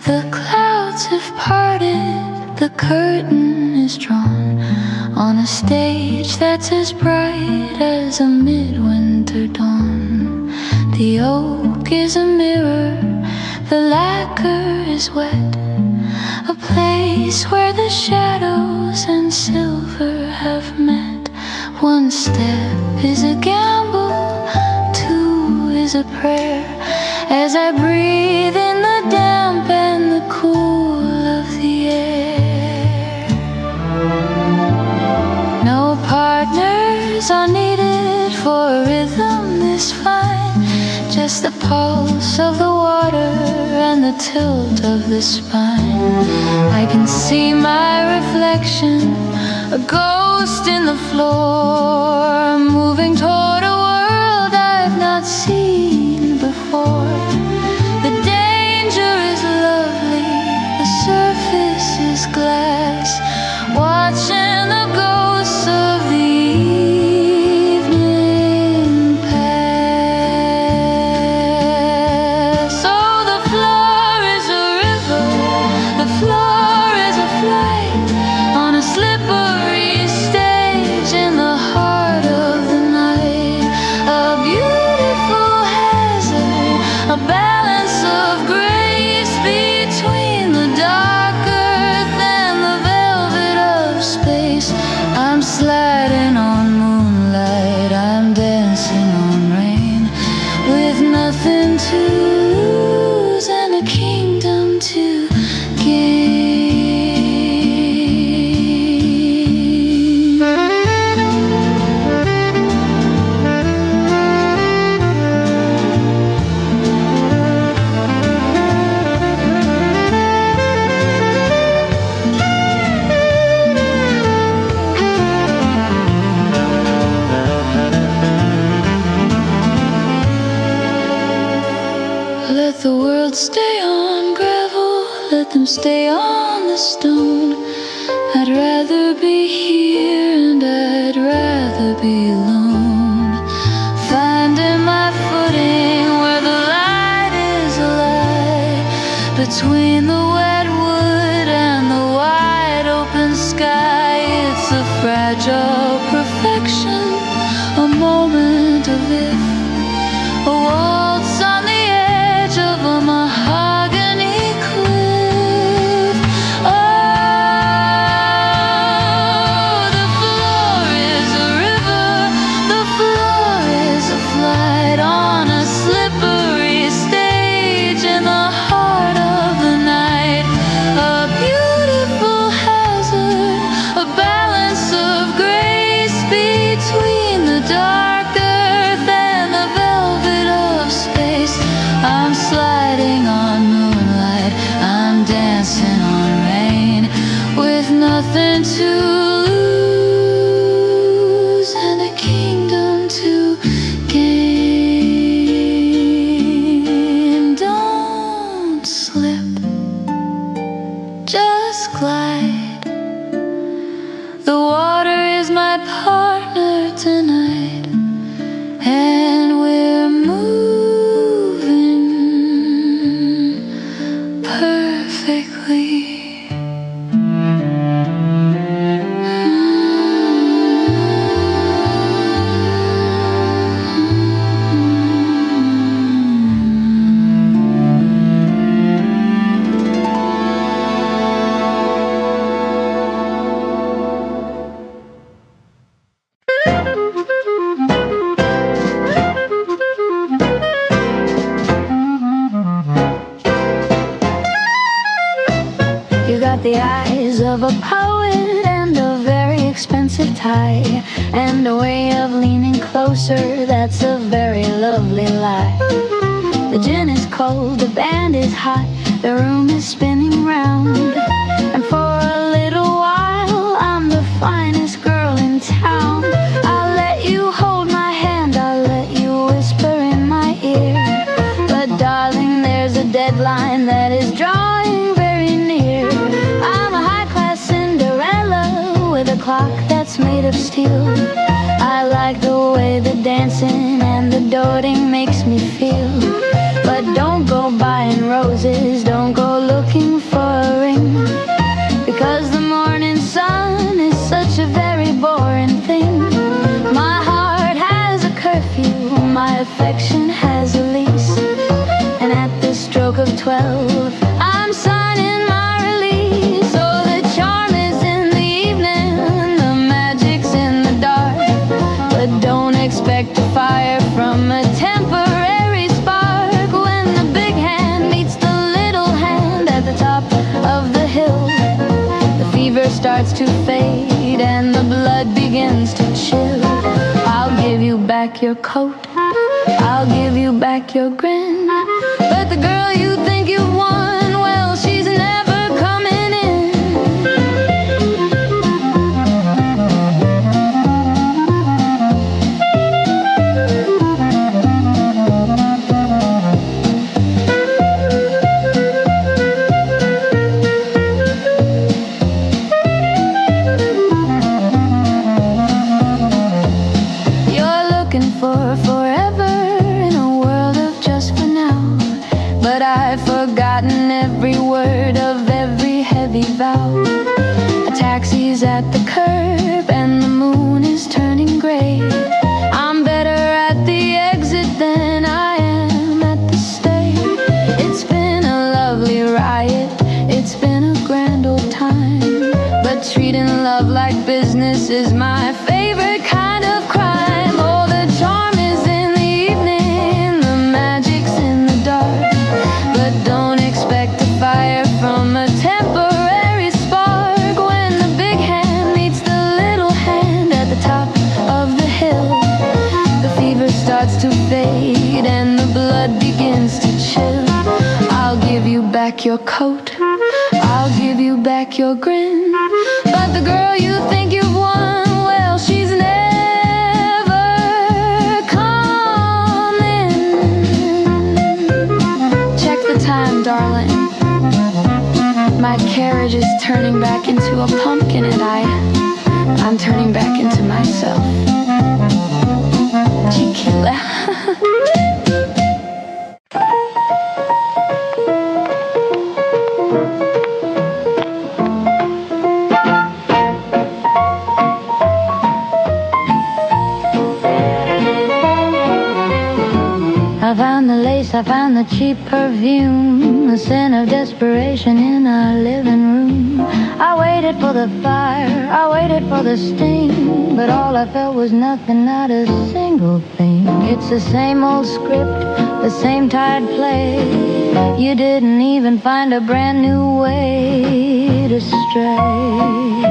The clouds have parted, the curtain is drawn on a stage that's as bright as a midwinter dawn. The oak is a mirror, the lacquer is wet, a place where the shadows and silver have met. One step is a gamble, two is a prayer, as I breathe in the damp and the cool of the air. No partners are needed for a rhythm this fine, just the pulse of the water and the tilt of the spine. I can see my reflection, a ghost in the floor, moving toward a world I've not seen before. The danger is lovely, the surface is glass, watching the ghosts of the evening pass. Oh, the floor is a river, the floor is a flight on a slippery stage in the heart of the night. A beautiful hazard, a balance of grace between the dark earth and the velvet of space. I'm sliding on moonlight, I'm dancing on rain, with nothing to lose and a kingdom to gain. Let the world stay on gravel, let them stay on the stone. I'd rather be here and I'd rather be alone, finding my footing where the light is alive, between the wet wood and the wide open sky. It's a fragile perfection, a moment of if, a waltz on the edge of a mahogany cliff. Oh, the floor is a river, the floor is a flight on a slippery stage. the eyes of a poet and a very expensive tie, and a way of leaning closer that's a very lovely lie. The gin is cold, the band is hot, the room is spinning round, and for a little while I'm the finest girl in town. I'll let you hold my hand, I'll let you whisper in my ear, but darling, there's a deadline that is drawing very near. I'm a high-class Cinderella with a clock that's made of steel. I like the way the dancing and the doting makes me feel. But don't go buying roses, don't go looking for a ring, because the morning sun is such a very boring thing. My heart has a curfew, my affection has a lease, and at the stroke of 12 I'm signing my release. So the charm is in the evening, the magic's in the dark, but don't expect a fire from a temporary spark. When the big hand meets the little hand at the top of the hill, the fever starts to fade and the blood begins to chill. I'll give you back your coat, I'll give you back your grin, but the girl you think you've won, well, she's never coming in. You're looking for forever in a world of just for now, but I've forgotten every word of every heavy vow. A taxi's at the curb and the moon is turning gray. I'm better at the exit than I am at the stay. It's been a lovely riot, it's been a grand old time, but treating love like business is my favorite kind of crime. Oh, the charm is in the evening, the magic's in the dark, but don't expect a fire from a temporary spark. When the big hand meets the little hand at the top of the hill, the fever starts to fade and the blood begins to chill. I'll give you back your coat, I'll give you back your grin, but the girl you think you've won, well, she's never coming. Check the time, darling. My carriage is turning back into a pumpkin, and I'm turning back into myself. Tequila. I found the lace, I found the cheap perfume, the scent of desperation in our living room. I waited for the fire, I waited for the sting, but all I felt was nothing, not a single thing. It's the same old script, the same tired play. You didn't even find a brand new way to stray.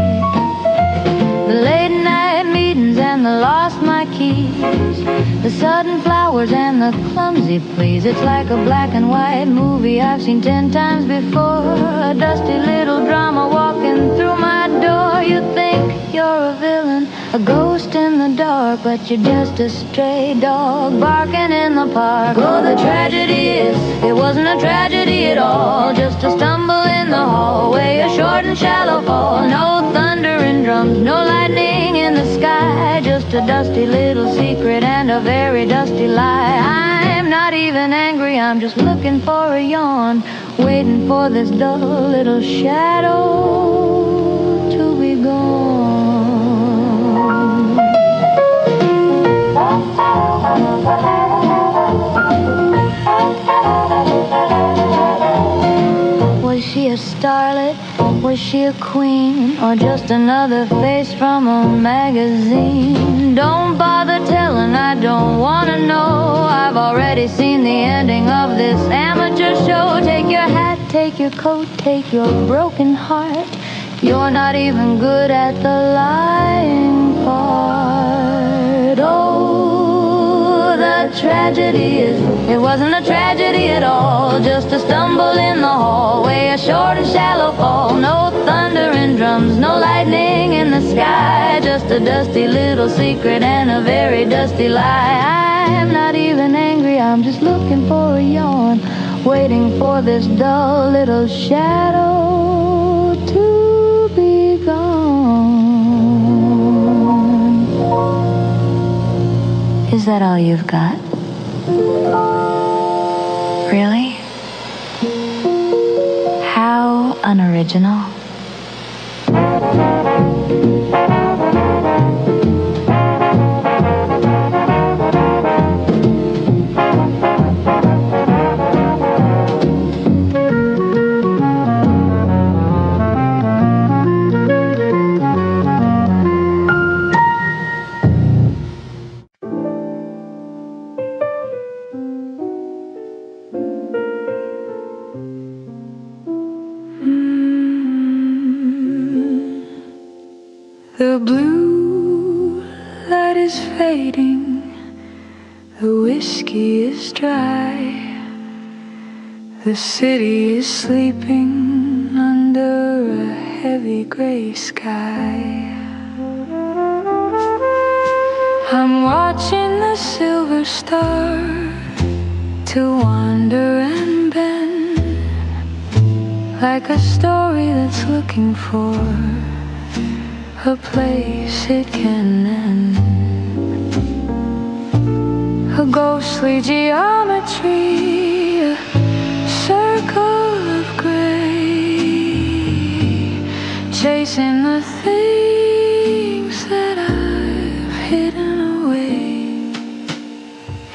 The late night meetings and the lost my keys, the sudden flowers and the clumsy please. It's like a black and white movie I've seen 10 times before. A dusty little drama walking through my door. You think you're a villain, a ghost in the dark, but you're just a stray dog barking in the park. Oh, the tragedy is, it wasn't a tragedy at all, just a stumble in the hallway, a short and shallow fall. No thunder and drums, no lightning in the sky, just a dusty little secret and a very dusty lie. I'm not even angry, I'm just looking for a yawn, waiting for this dull little shadow to be gone. Was she a starlet? Was she a queen? Or just another face from a magazine? Don't bother telling, I don't want to know. I've already seen the ending of this amateur show. Take your hat, take your sugarcoat, take your broken heart. You're not even good at the lying part. Oh, the tragedy is, it wasn't a tragedy at all, just a stumble in the hallway, a short and shallow fall. No thunder and drums, no lightning in the sky, just a dusty little secret and a very dusty lie. I'm not even angry, I'm just looking for a yawn, waiting for this dull little shadow to be gone. Is that all you've got? Really? How unoriginal. The blue light is fading, the whiskey is dry, the city is sleeping under a heavy gray sky. I'm watching the silver star to wander and bend, like a story that's looking for a place it can end. A ghostly geometry, a circle of gray, chasing the things that I've hidden away.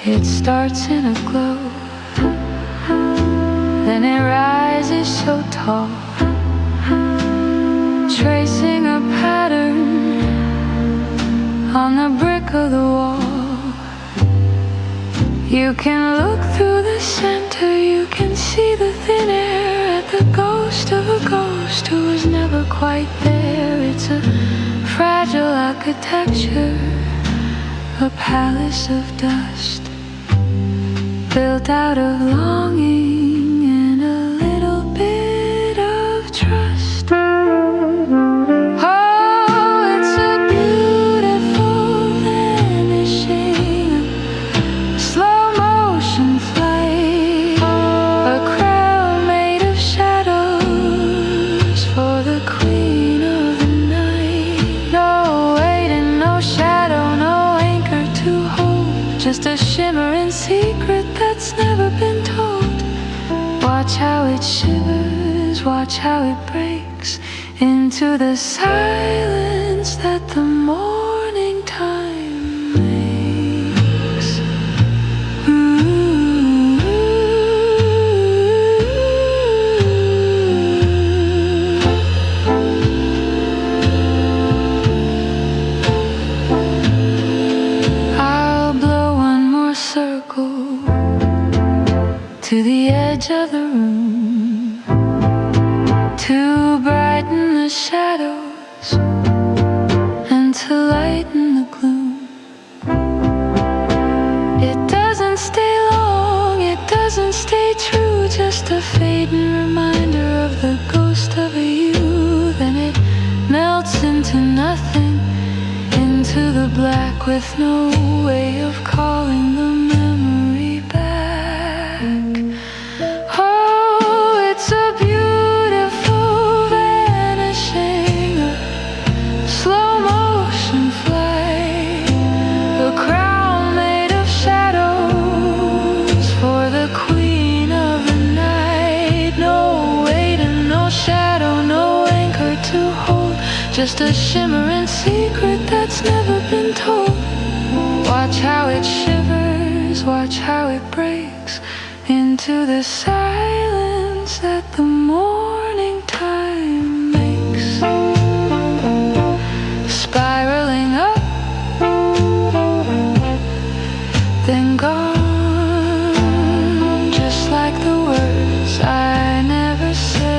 It starts in a glow, then it rises so tall, tracing a pattern on the brick of the wall. You can look through the center, you can see the thin air at the ghost of a ghost who was never quite there. It's a fragile architecture, a palace of dust, built out of longing and a little bit of trust. Just a shimmering secret that's never been told. Watch how it shivers, watch how it breaks into the silence that the morning time makes. To the edge of the room, to brighten the shadows and to lighten the gloom. It doesn't stay long, it doesn't stay true, just a fading reminder of the ghost of a you. Then it melts into nothing, into the black with no way of calling the memory back. Just a shimmering secret that's never been told. Watch how it shivers, watch how it breaks into the silence that the morning time makes. Spiraling up, then gone, just like the words I never said.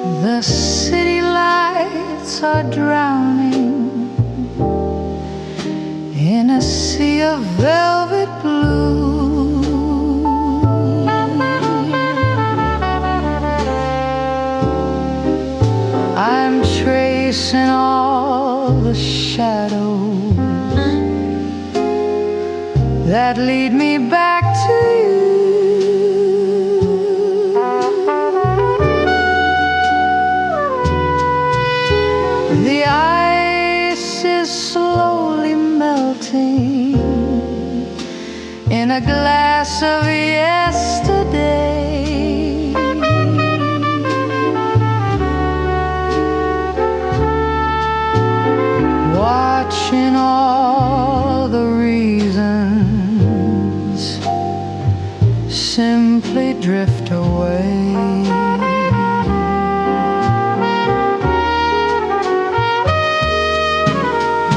The city lights are drowning in a sea of velvet blue. I'm tracing all the shadows that lead me back to you. The ice is slowly melting in a glass of yesterday. Watching all the reasons simply drift away.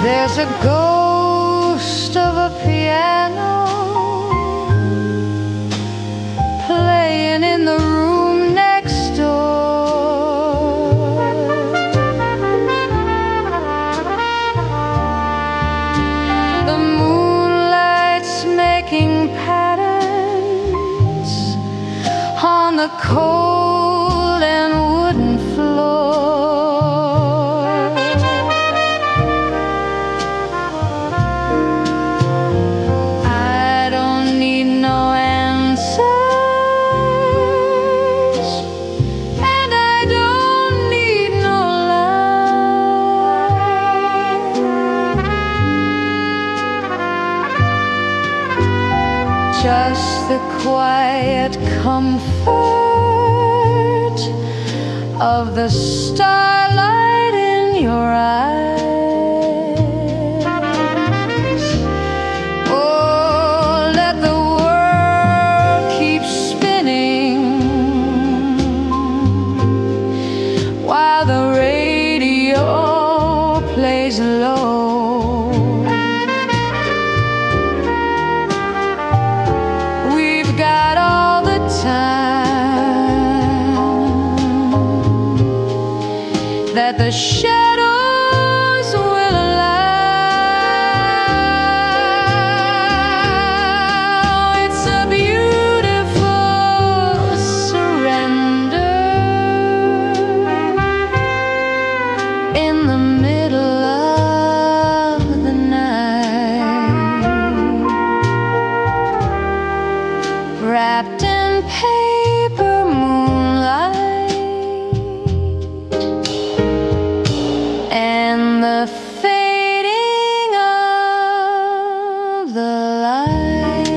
There's a ghost of a piano playing in the room next door. The moonlight's making patterns on the cold and wooden floor. Just the quiet comfort of the starlight in your eyes. Oh, let the world keep spinning while the radio plays low. That the shadows will allow. It's a beautiful surrender in the middle of the night, wrapped in paper moonlight. And the fading of the light.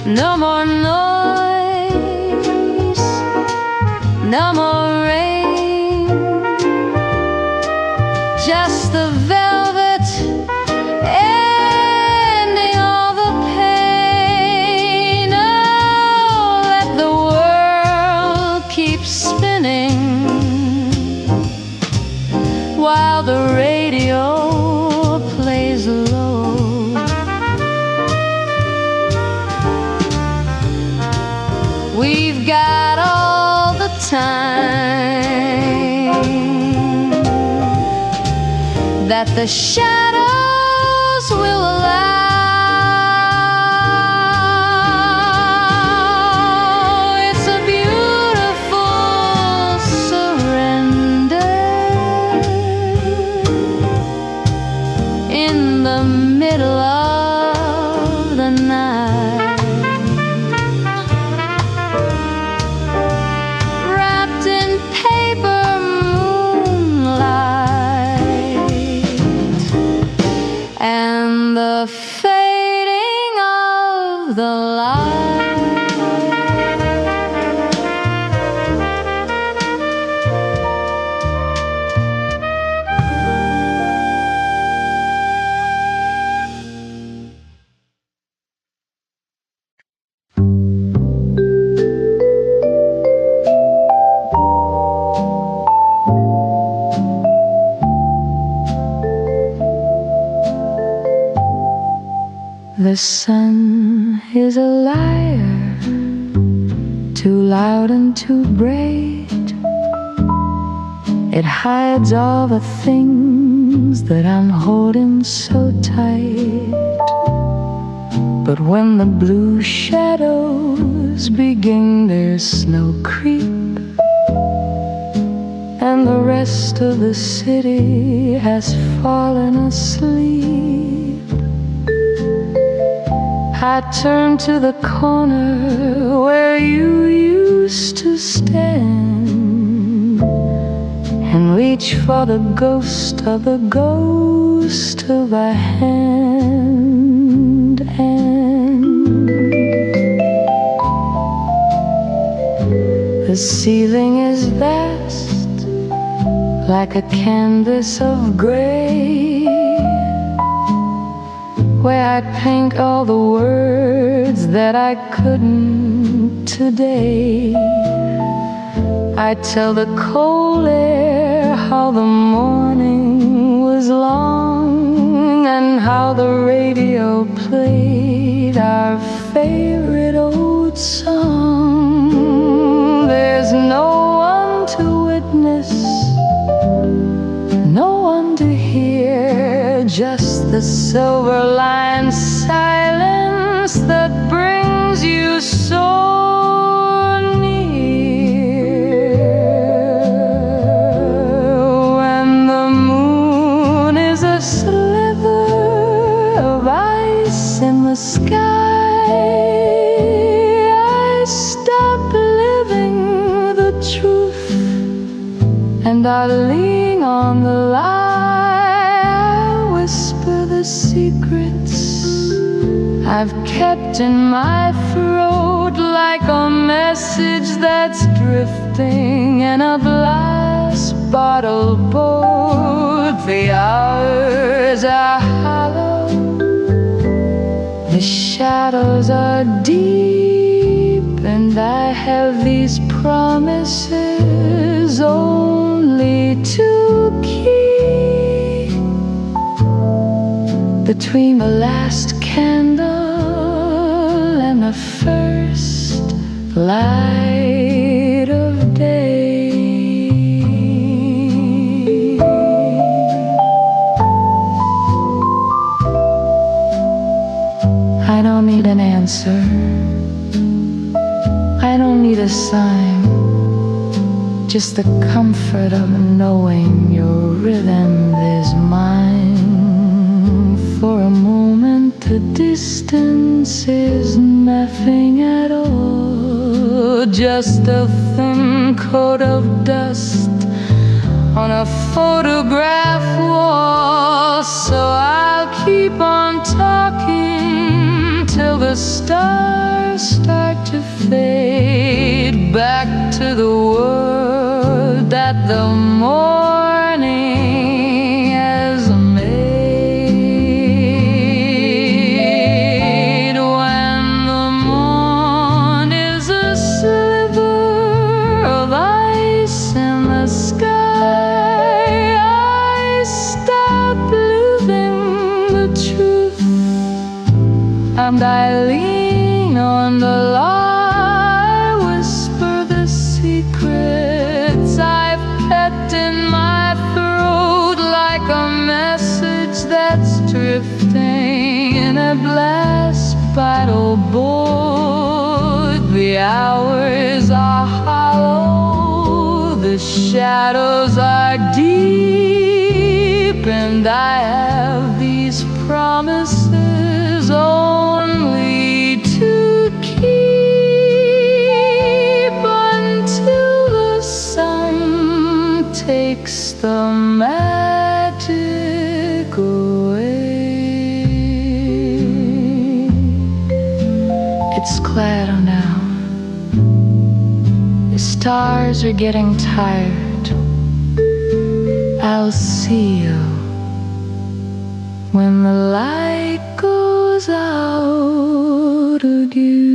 No more noise, no more rain, just the velvet ending all the pain. Keep spinning while the radio plays low. We've got all the time that the shadows will allow. The sun is a liar, too loud and too bright. It hides all the things that I'm holding so tight. But when the blue shadows begin their snow creep, and the rest of the city has fallen asleep, I turn to the corner where you used to stand and reach for the ghost of a hand. And the ceiling is vast, like a canvas of gray, where I paint all the words that I couldn't today. I tell the cold air how the morning was long, and how the radio played our favorite old song. There's no one to witness, no one to hear, just the silver-lined silence that brings you so sky. I stop living the truth, and I lean on the lie. I whisper the secrets I've kept in my throat, like a message that's drifting in a glass bottle boat. The hours are hollow, the shadows are deep, and I have these promises only to keep. Between the last candle and the first light of day, I don't need an answer, I don't need a sign, just the comfort of knowing your rhythm is mine. For a moment the distance is nothing at all, just a thin coat of dust on a photograph wall. So I'll keep on talking till the stars start to fade back to the world that the morning has made. When the morn is a sliver of ice in the sky, I stop living the truth, and I lean on the lie. I whisper the secrets I've kept in my throat, like a message that's drifting in a glass bottle boat. The hours are hollow, the shadows are deep, and I have these promises only to keep until the sun takes the magic away. It's cloudy now, the stars are getting tired. I'll see you when the light goes out again.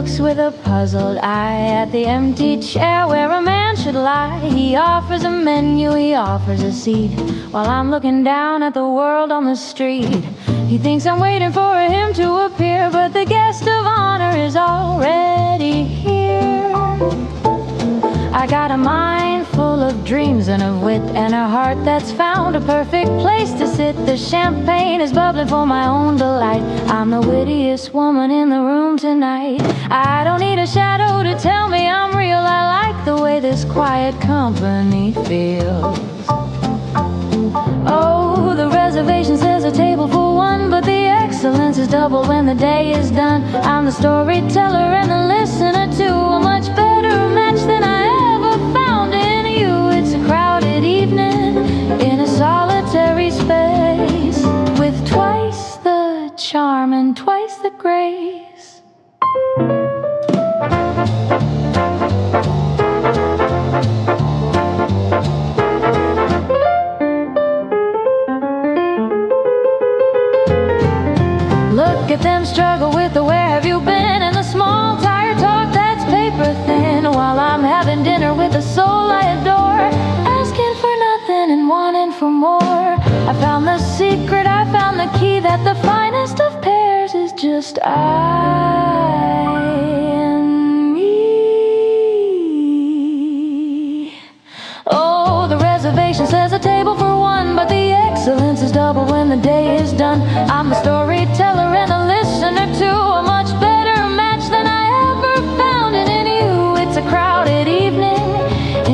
looks with a puzzled eye at the empty chair where a man should lie. He offers a menu, he offers a seat, while I'm looking down at the world on the street. He thinks I'm waiting for him to appear, but the guest of honor is already here. I got a mind full of dreams and of wit, and a heart that's found a perfect place to sit. The champagne is bubbling for my own delight. I'm the wittiest woman in the room tonight. I don't need a shadow to tell me I'm real. I like the way this quiet company feels. Oh, the reservation says a table for one, but the excellence is double when the day is done. I'm the storyteller and the listener too, a much better match than I ever found in you. It's a crowded evening in a solitary space, with twice the charm and twice the grace. Look at them struggle with the where have you been, and the small tired talk that's paper thin, while I'm having dinner with the soul I adore, asking for nothing and wanting for more. I found the secret, I found the key, that the finest of pairs is just I and me. Oh, the reservation says a table for one, but the excellence is double when the day is done. I'm a storyteller and a listener too, a much better match than I ever found in you. It's a crowded evening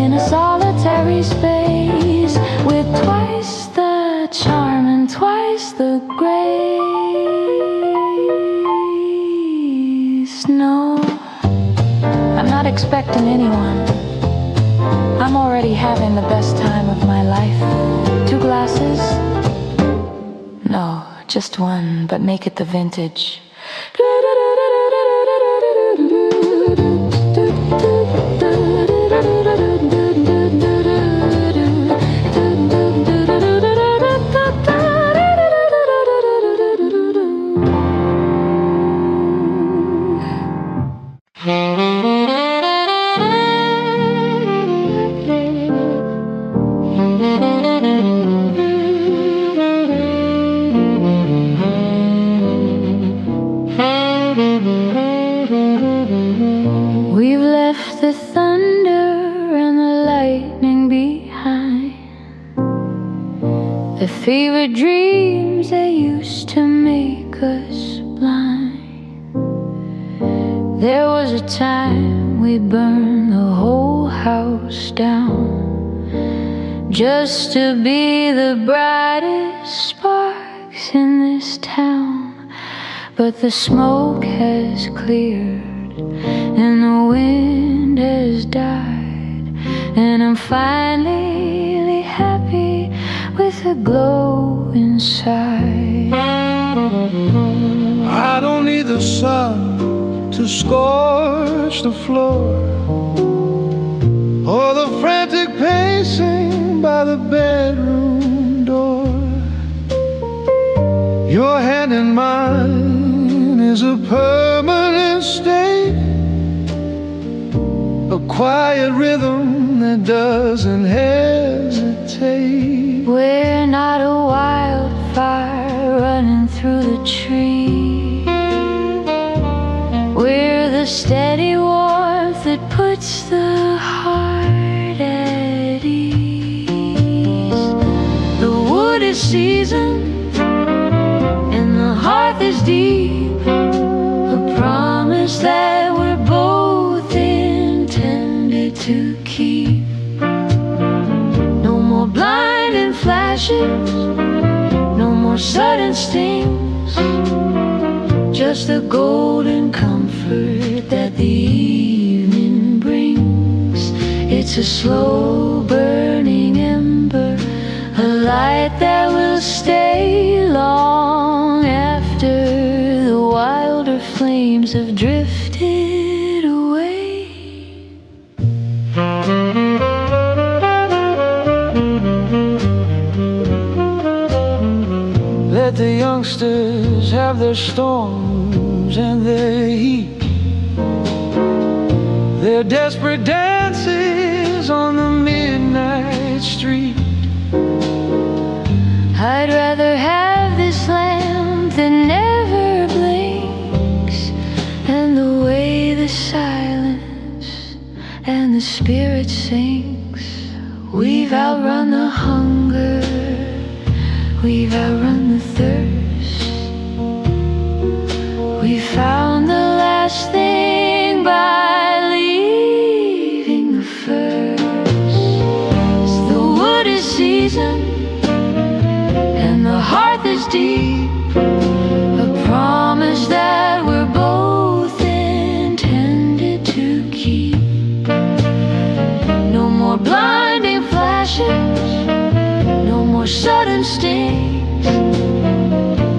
in a solitary space, with twice the charm and twice the grace. No, I'm not expecting anyone. I'm already having the best time of my life. 2 glasses? No, just one, but make it the vintage. We've left the thunder and the lightning behind, the fever dreams that used to make us blind. There was a time we burned the whole house down, just to be the brightest sparks in this town. But the smoke has cleared and the wind has died, and I'm finally happy with a glow inside. I don't need the sun to scorch the floor, or the frantic pacing by the bedroom door. Your hand in mine is a permanent state, a quiet rhythm that doesn't hesitate. We're not a wildfire running through the trees. We're the steady warmth that puts the heart at ease. The wood is seasoned and the hearth is deep, a promise that we're both intended to keep. No more blinding flashes, no more sudden stings, just the golden comfort that the evening brings. It's a slow burning ember, a light that will stay long after the wilder flames have drifted away. Let the youngsters have their storms and their heat. their desperate dances on the midnight street. I'd rather have this lamp that never blinks, and the way the silence and the spirit sinks. We've outrun the hunger, we've outrun the thirst, we found the last thing by leaving the first. The wood is seasoned and the hearth is deep, a promise that we're both intended to keep. No more blinding flashes, no more sudden stings,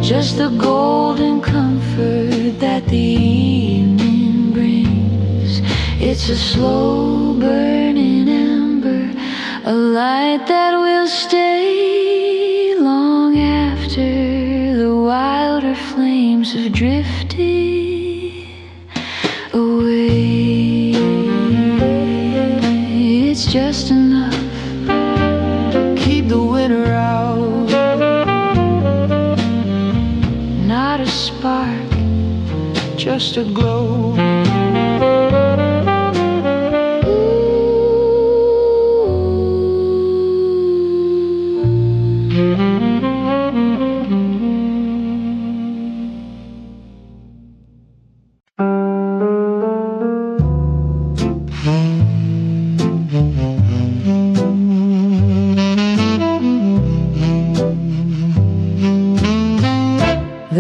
just the golden comfort that the evening brings. It's a slow burning ember, a light that will stay long after the wilder flames have drifted away. It's just enough to keep the winter out. Not a spark, just a glow.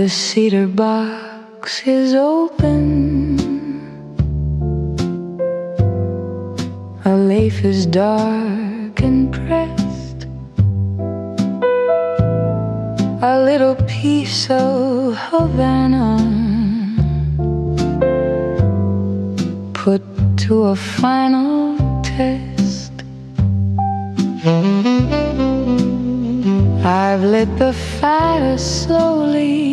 the cedar box is open, a leaf is dark and pressed, a little piece of Havana put to a final test. I've lit the fire slowly,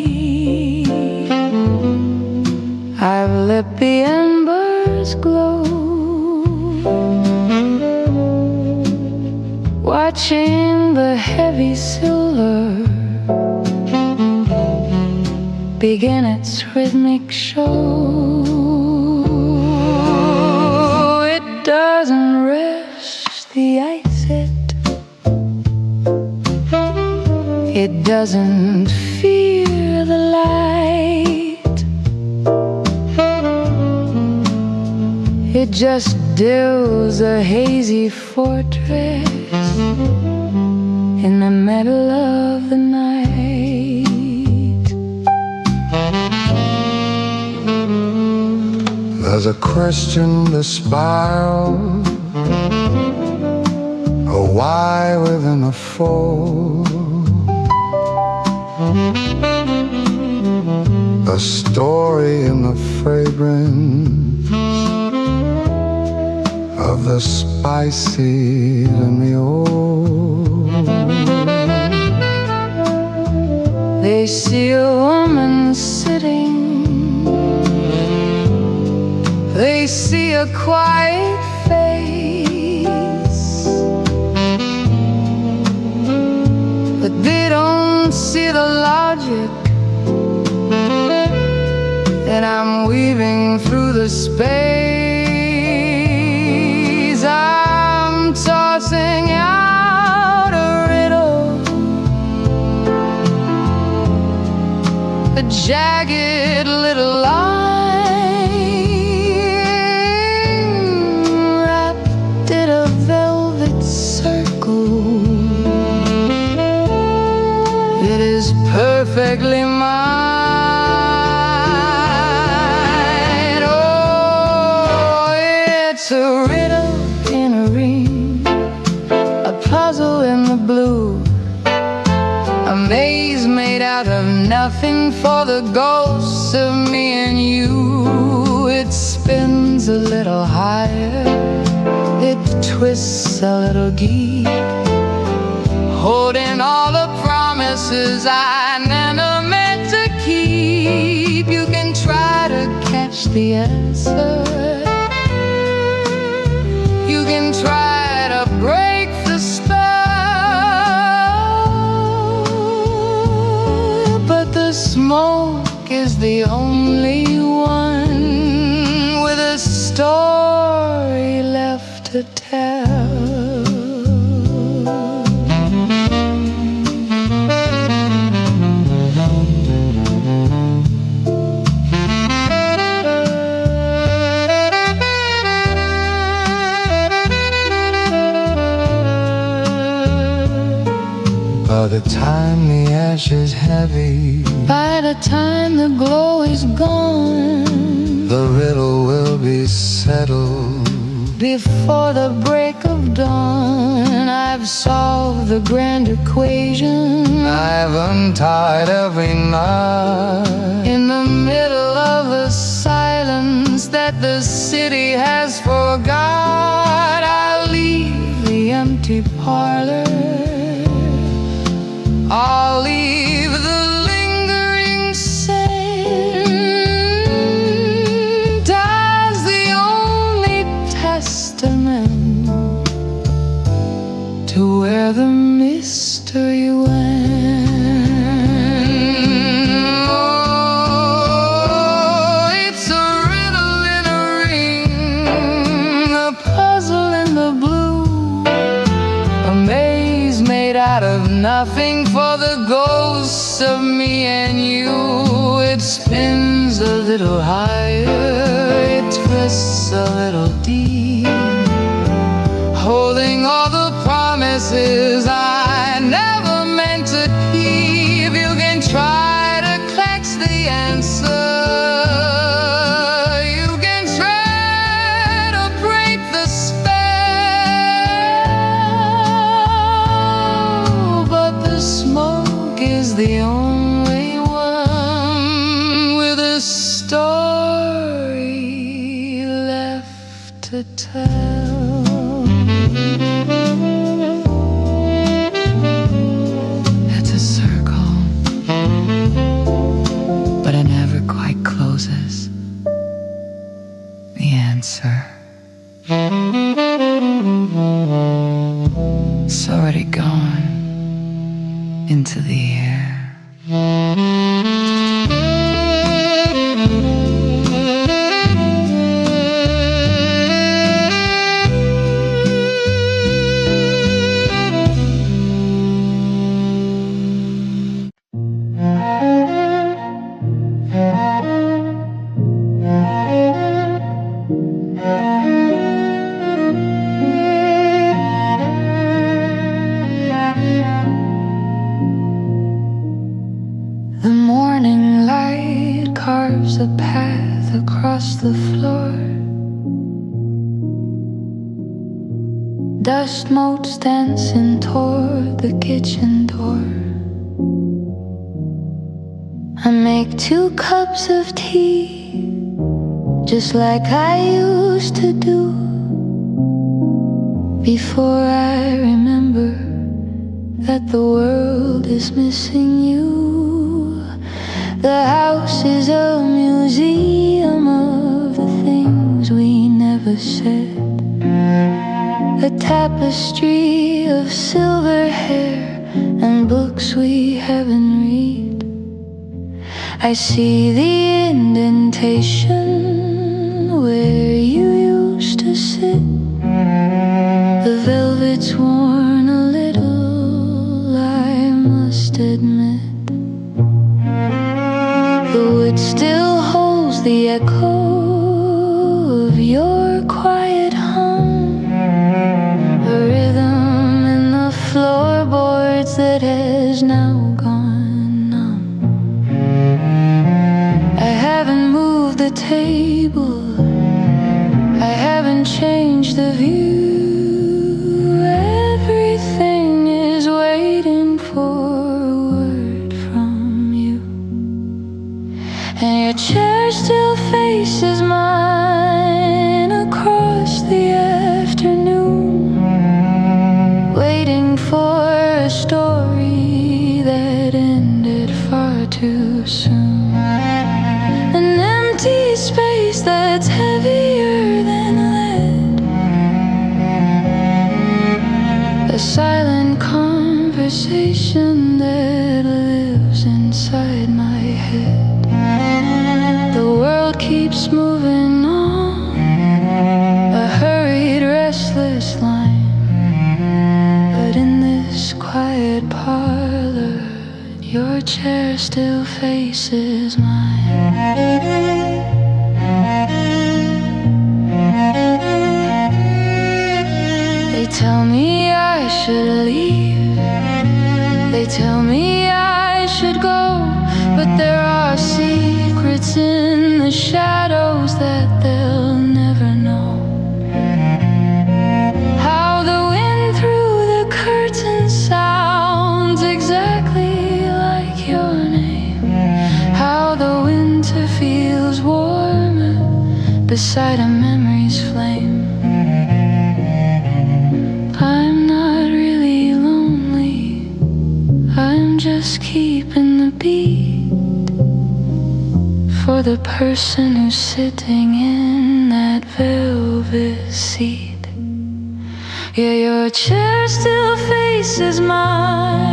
I've let the embers glow, watching the heavy silver begin its rhythmic show. It doesn't rest the ice it, it doesn't fear the light, it just builds a hazy fortress in the middle of the night. There's a question to spiral, a why within a fold, a story in the fragrance of the spices and the old. They see a woman sitting, they see a quiet face, but they don't see the logic that I'm weaving through the space. I'm tossing out a riddle, a jagged little line wrapped in a velvet circle. It is perfectly mine. It's a riddle in a ring, a puzzle in the blue, a maze made out of nothing for the ghosts of me and you. It spins a little higher, it twists a little deep, holding all the promises I never meant to keep. You can try to catch the answer, is the only one with a story left to tell. By the time the ash is heavy, by the time the glow is gone, the riddle will be settled. Before the break of dawn, I've solved the grand equation. I've untied every knot. In the middle of the silence that the city has forgot, I'll leave the empty parlor. I'll leave the lingering scent as the only testament to where the mystery went. Oh, it's a riddle in a ring, a puzzle in the blue, a maze made out of nothing for the ghosts of me and you. It spins a little higher, it twists a little deep, holding all the promises I never meant to keep. You can try to catch the answer, you can try to break the spell, but the smoke is the only one with a story left to tell. It's a circle, but it never quite closes. The answer, it's already gone into the air. The morning light carves a path across the floor. Dust motes dancing toward the kitchen door. I make 2 cups of tea, just like I used to do, before I remember that the world is missing you. The house is a museum of the things we never said, a tapestry of silver hair and books we haven't read. I see the indentation where you used to sit. The velvet's worn a little, I must admit. The wood still holds the echo of your quiet hum, a rhythm in the floorboards that has now gone numb. I haven't moved the table, I haven't changed the view. Everything is waiting for a word from you. And your chair still faces mine across the afternoon, waiting for a story that ended far too soon. An empty space that's heavier than lead, a silent conversation that lives inside my head. chair still faces mine. They tell me I should leave, they tell me I should go, but there are secrets in the shadows that they'll never know. How the wind through the curtain sounds exactly like your name. How the winter feels warmer beside a memory's flame. I'm not really lonely, I'm just keeping the beat for the person who's sitting in that velvet seat. Yeah, your chair still faces mine.